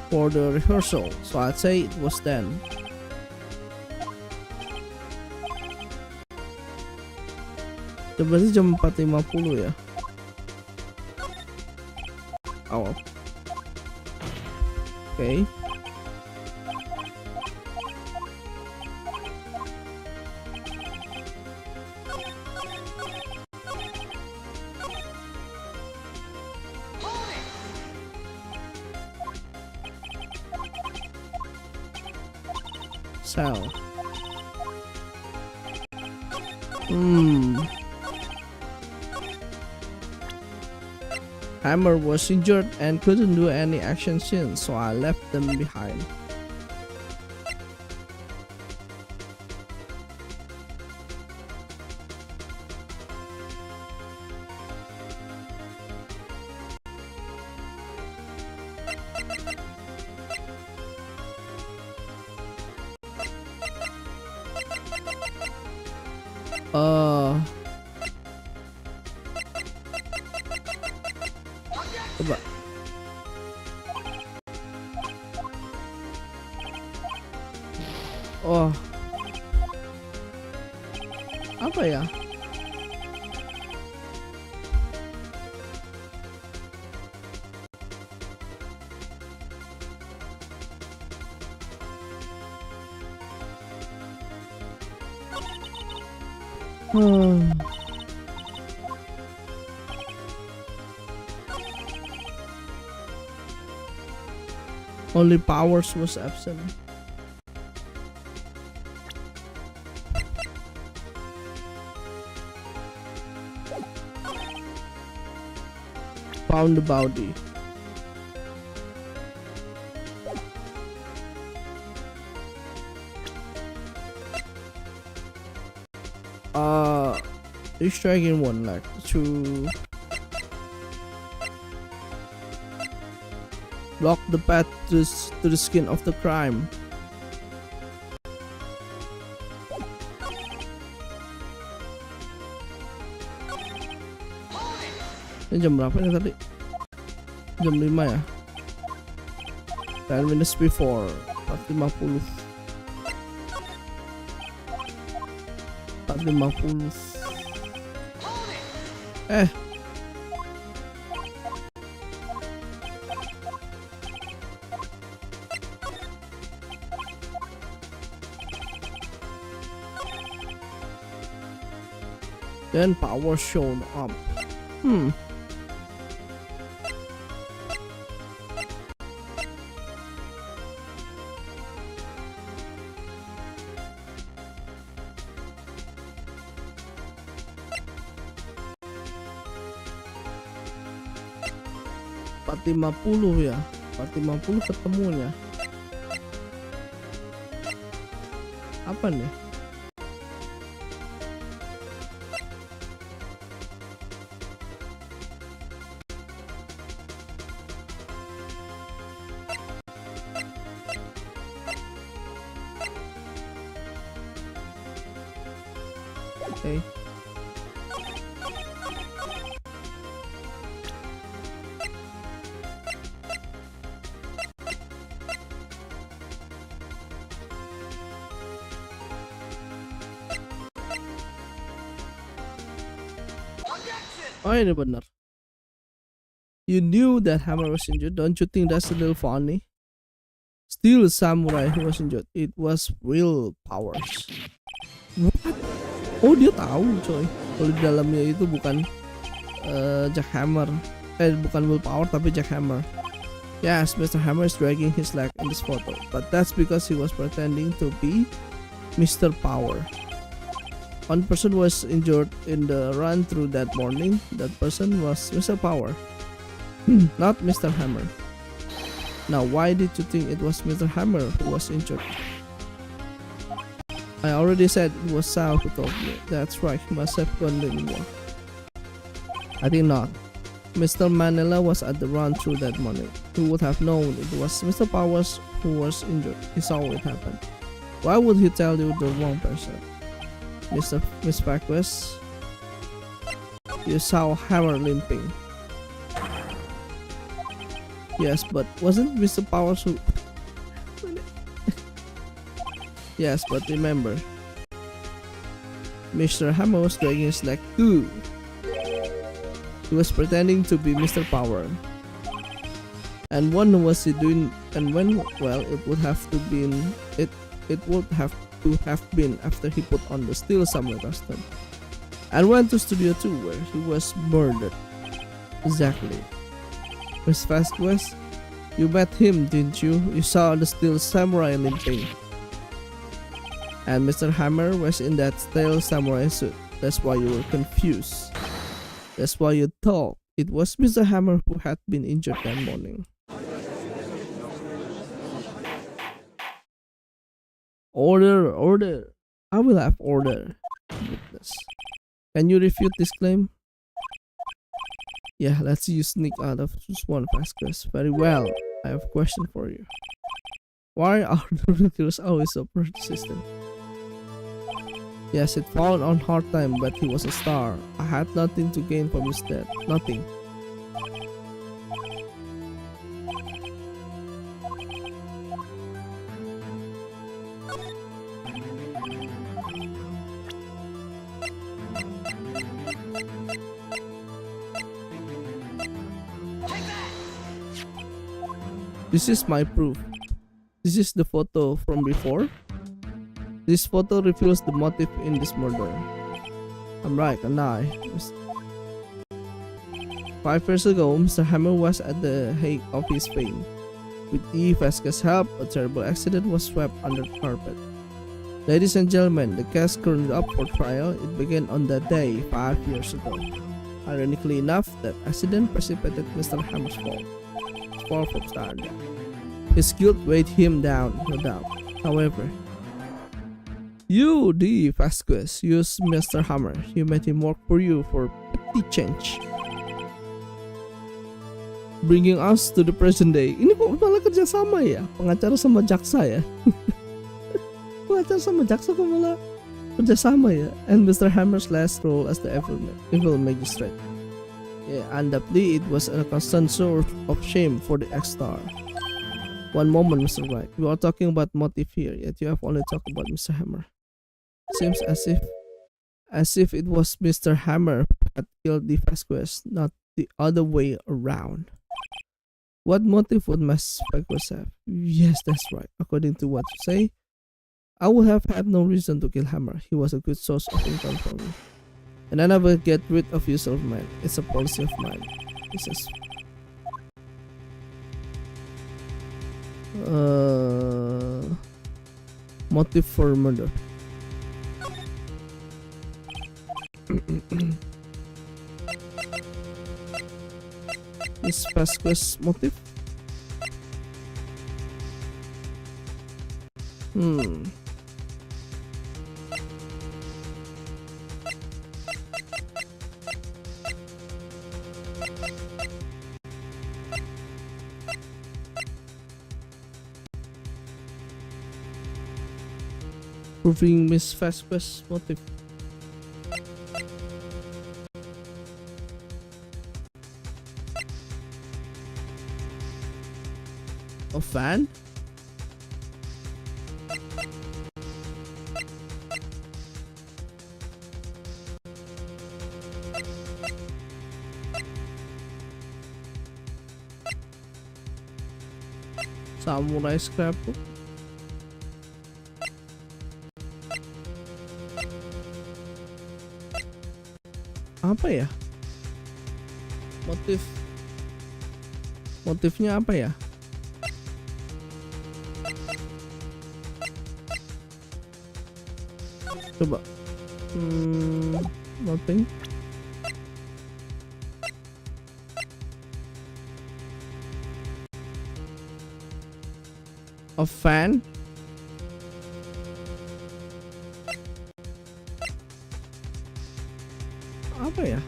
for the rehearsal, so I'd say it was then. Itu berarti jam 4.50 ya? Oh. Okay. So. Hammer was injured and couldn't do any action scenes, so I left them behind. Coba. Oh. Apa ya? Only Powers was absent. Found the body. He's striking one leg to block the path to the skin of the crime. Ini jam berapa ya tadi? Jam 5 ya? 10 minutes before 4.50. 4.50. Then Power showed up. Ya, 4.50 ketemunya. Apa nih? Okay. Oh, ini benar. You knew that Hammer was injured. Don't you think that's a little funny? Still a samurai who was injured. It was real Powers. What? Oh, dia tahu coy. Kalau di dalamnya itu bukan Jackhammer. bukan willpower tapi jackhammer. Yes, Mr. Hammer is dragging his leg in this photo, but that's because he was pretending to be Mr. Power. One person was injured in the run through that morning. That person was Mr. Power, not Mr. Hammer. Now, why did you think it was Mr. Hammer who was injured? I already said it was Sal who told me. That's right, he must have gone anymore. I think not. Mr. Manila was at the run through that morning. He would have known it was Mr. Powers who was injured. He saw it happen. Why would he tell you the wrong person? Miss Paquez, you saw Hammer limping. Yes, but wasn't Mr. Powers who... Yes, but remember, Mr. Hammer was dragging his leg too. He was pretending to be Mr. Power. And when was he doing? And when? Well, it would have to been. It would have to have been after he put on the steel samurai costume and went to Studio 2 where he was murdered. Exactly. Miss Vasquez, you met him, didn't you? You saw the steel samurai limping. And Mr. Hammer was in that steel samurai suit. That's why you were confused. That's why you thought it was Mr. Hammer who had been injured that morning. Order, order. I will have order. Goodness. Can you refute this claim? Yeah, let's see you sneak out of just one Vasquez. Very well. I have a question for you. Why are the recruiters always so persistent? Yes, it followed on hard time, but he was a star. I had nothing to gain from his death. Nothing. This is my proof. This is the photo from before. This photo reveals the motive in this murder. I'm right, and I. 5 years ago, Mr. Hammer was at the height of his fame. With E. Vasquez's help, a terrible accident was swept under the carpet. Ladies and gentlemen, the case currently up for trial. It began on that day 5 years ago. Ironically enough, that accident precipitated Mr. Hammer's fall from stardom. His guilt weighed him down, no doubt. However, you, D. Vasquez, used Mr. Hammer. You made him work for you for petty change. Bringing us to the present day. Ini kok malah kerja sama ya? Pengacara sama jaksa ya? Pengacara sama jaksa kok malah kerja sama ya? And Mr. Hammer's last role as the evil magistrate. Yeah, undoubtedly it was a constant source of shame for the ex-star. One moment, Mr. Wright. We are talking about motive here, yet you have only talked about Mr. Hammer. Seems as if it was Mr. Hammer who had killed the Vasquez, not the other way around. What motive would Miss Vasquez have? Yes, that's right. According to what you say, I would have had no reason to kill Hammer. He was a good source of income for me. And I never get rid of useless man. It's a policy of mine. He says. Motive for murder. Miss Vasquez motive? Proving Miss Vasquez motive. A fan? Samurai scrapbook? Apa ya? Motif Motifnya apa ya? Coba. Nothing. A fan? Apa ya?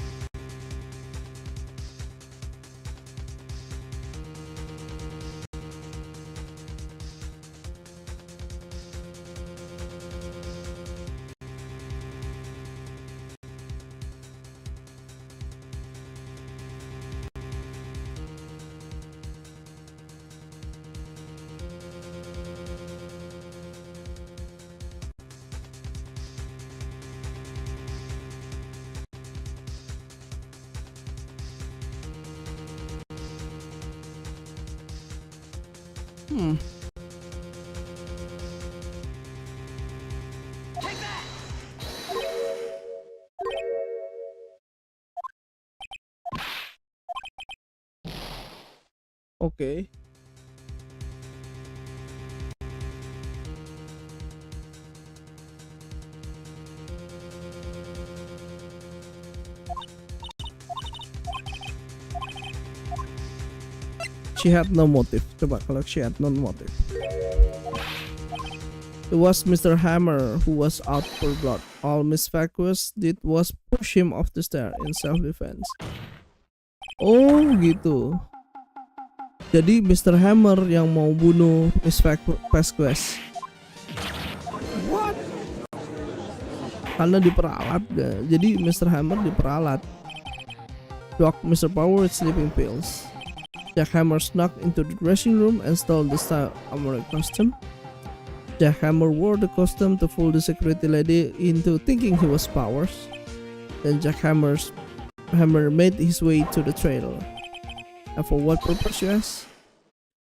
Okay. She had no motive. Coba kalau she had no motive. It was Mr. Hammer who was out for blood. All Miss Vacuous did was push him off the stair in self-defense. Oh gitu. Jadi Mr. Hammer yang mau bunuh Miss Vacuous. What? Karena diperalat gak? Jadi Mr. Hammer diperalat. Doc Mr. Power with sleeping pills. Jack Hammer snuck into the dressing room and stole the style American costume. Jack Hammer wore the costume to fool the security lady into thinking he was Powers. Then Jack Hammer made his way to the trailer. And for what purpose, you ask?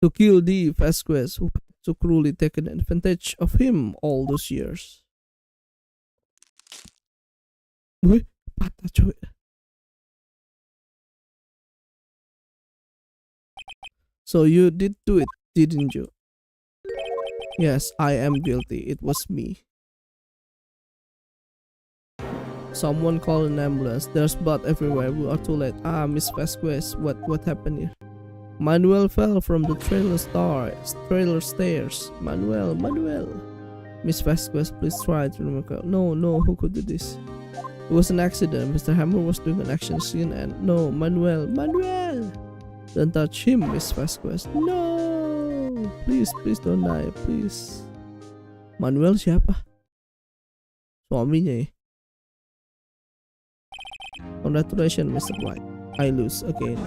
To kill the Vasquez who had so cruelly taken advantage of him all those years. Wih, patah cuy. So you did do it, didn't you? Yes, I am guilty. It was me. Someone call an ambulance. There's blood everywhere. We are too late. Ah, Miss Vasquez, what happened here? Manuel fell from the trailer stairs. Manuel. Miss Vasquez, please try to remember. No, who could do this? It was an accident. Mr. Hammer was doing an action scene and no, Manuel. Don't touch him, Miss Vasquez. No, please don't die, please. Manuel siapa? Suaminya ya. Congratulations, Mr. White. I lose again.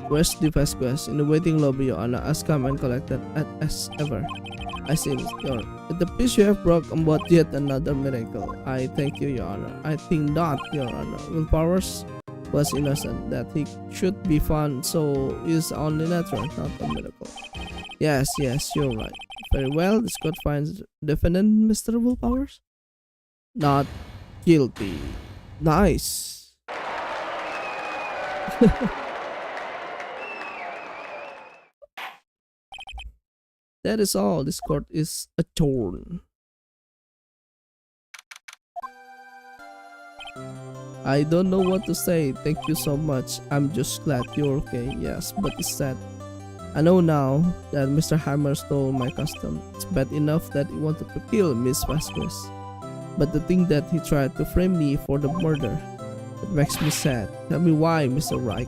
Where's the Vasquez? In the waiting lobby, Your Honor. As calm and collected as ever. I see, Your Honor. The peace you have brought about yet another miracle. I thank you, Your Honor. I think not, Your Honor. Will Powers was innocent, that he should be found, so is only natural, not a miracle. Yes, you're right. Very well, this court finds defendant Mr. Will Powers not guilty. Nice. That is all. This court is adjourned. I don't know what to say. Thank you so much. I'm just glad you're okay. Yes, but it's sad. I know now that Mr. Hammer stole my costume. It's bad enough that he wanted to kill Miss Vasquez, but the thing that he tried to frame me for the murder, it makes me sad. Tell me why, Mr. Wright.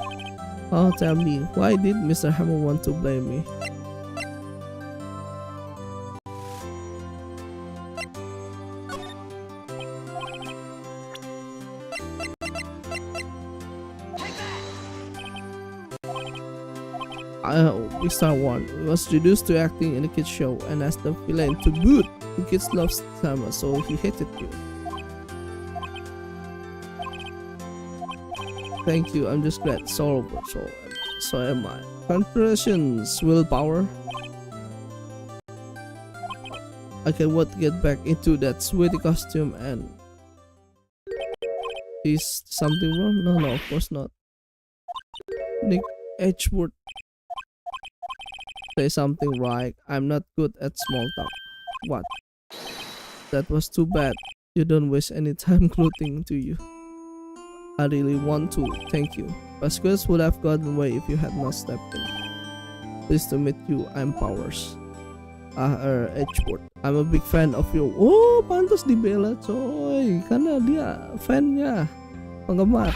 Oh, tell me, why did Mr. Hammer want to blame me? Star 1 was reduced to acting in a kids show and as the villain to boot. The kids loved Sama, so he hated you. Thank you, I'm just glad it's all over, so am I. Congratulations, Willpower. I can what get back into that sweaty costume and is something wrong? No, of course not. Nick Edgeworth, say something right. I'm not good at small talk. What? That was too bad. You don't waste any time clothing, do you? I really want to, thank you. Vasquez would have gotten away if you had not stepped in. Pleased to meet you, I'm Powers. Edgeworth. I'm a big fan of your... Oh, pantas dibela coy, karena dia fan-nya, penggemar.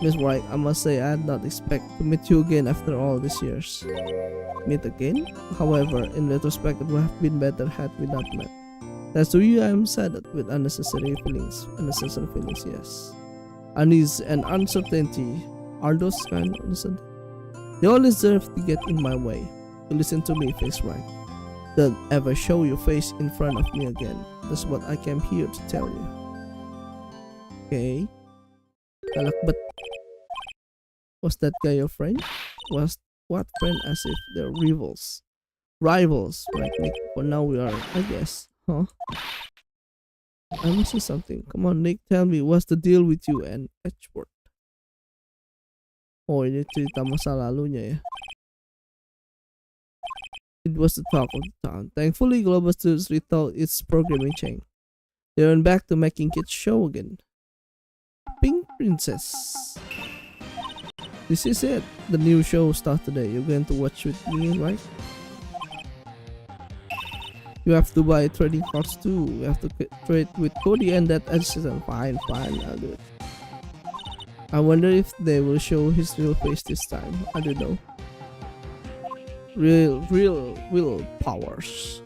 Miss Wright, I must say I did not expect to meet you again after all these years. Meet again? However, in retrospect, it would have been better had we not met. As to you, I am saddened with unnecessary feelings. Unnecessary feelings, yes. Unease and uncertainty. Are those kind of uncertainty? They all deserve to get in my way. You listen to me, Face Right. Don't ever show your face in front of me again. That's what I came here to tell you. Okay. Kalakbat. Was that guy your friend? Was what friend as if they're rivals? Rivals, right, Nick? For now we are, I guess. Huh? I must say something. Come on, Nick, tell me, what's the deal with you and Edgeworth? Oh, ini cerita masa lalunya ya. It was the talk of the town. Thankfully, Global Studios rethought its programming chain. They went back to making kids show again. Pink Princess. This is it. The new show starts today. You're going to watch with me, right? You have to buy trading cards too. You have to trade with Cody and that assistant. Fine, I'll do it. I wonder if they will show his real face this time. I don't know. Real powers.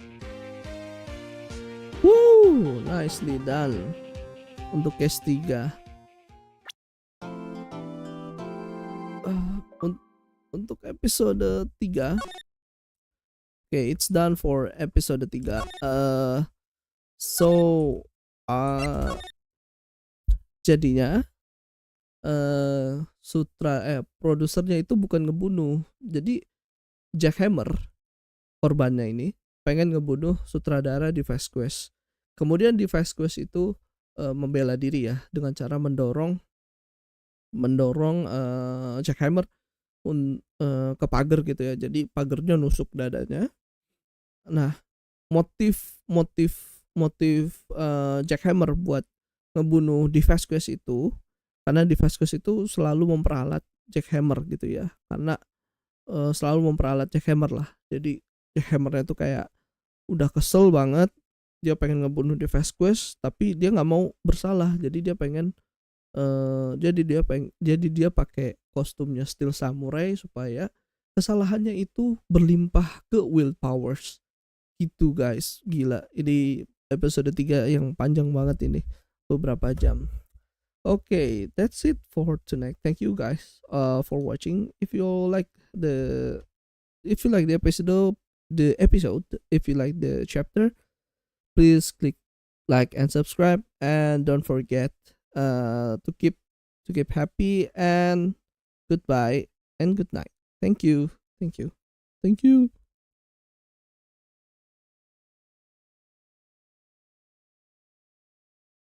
Woo! Nicely done. Untuk case 3. Untuk episode 3. Okay, it's done for episode 3. Jadinya produsernya itu bukan ngebunuh. Jadi Jack Hammer, korbannya ini, pengen ngebunuh sutradara di Vasquez. Kemudian di Vasquez itu membela diri ya dengan cara mendorong Jack Hammer ke pagar gitu ya. Jadi pagarnya nusuk dadanya. Nah, motif Jack Hammer buat ngebunuh di Vasquez itu karena di Vasquez itu selalu memperalat Jack Hammer gitu ya. Karena selalu memperalat Jack Hammer lah. Jadi Jack Hammernya tuh kayak udah kesel banget, dia pengen ngebunuh di Vasquez tapi dia nggak mau bersalah. Jadi dia pengen jadi dia pakai kostumnya Steel Samurai supaya kesalahannya itu berlimpah ke Will Powers. Gitu guys, gila. Ini episode 3 yang panjang banget ini, beberapa jam. Okay, that's it for tonight. Thank you guys for watching. If you like the episode, if you like the chapter, please click like and subscribe, and don't forget to keep happy, and goodbye and good night. Thank you.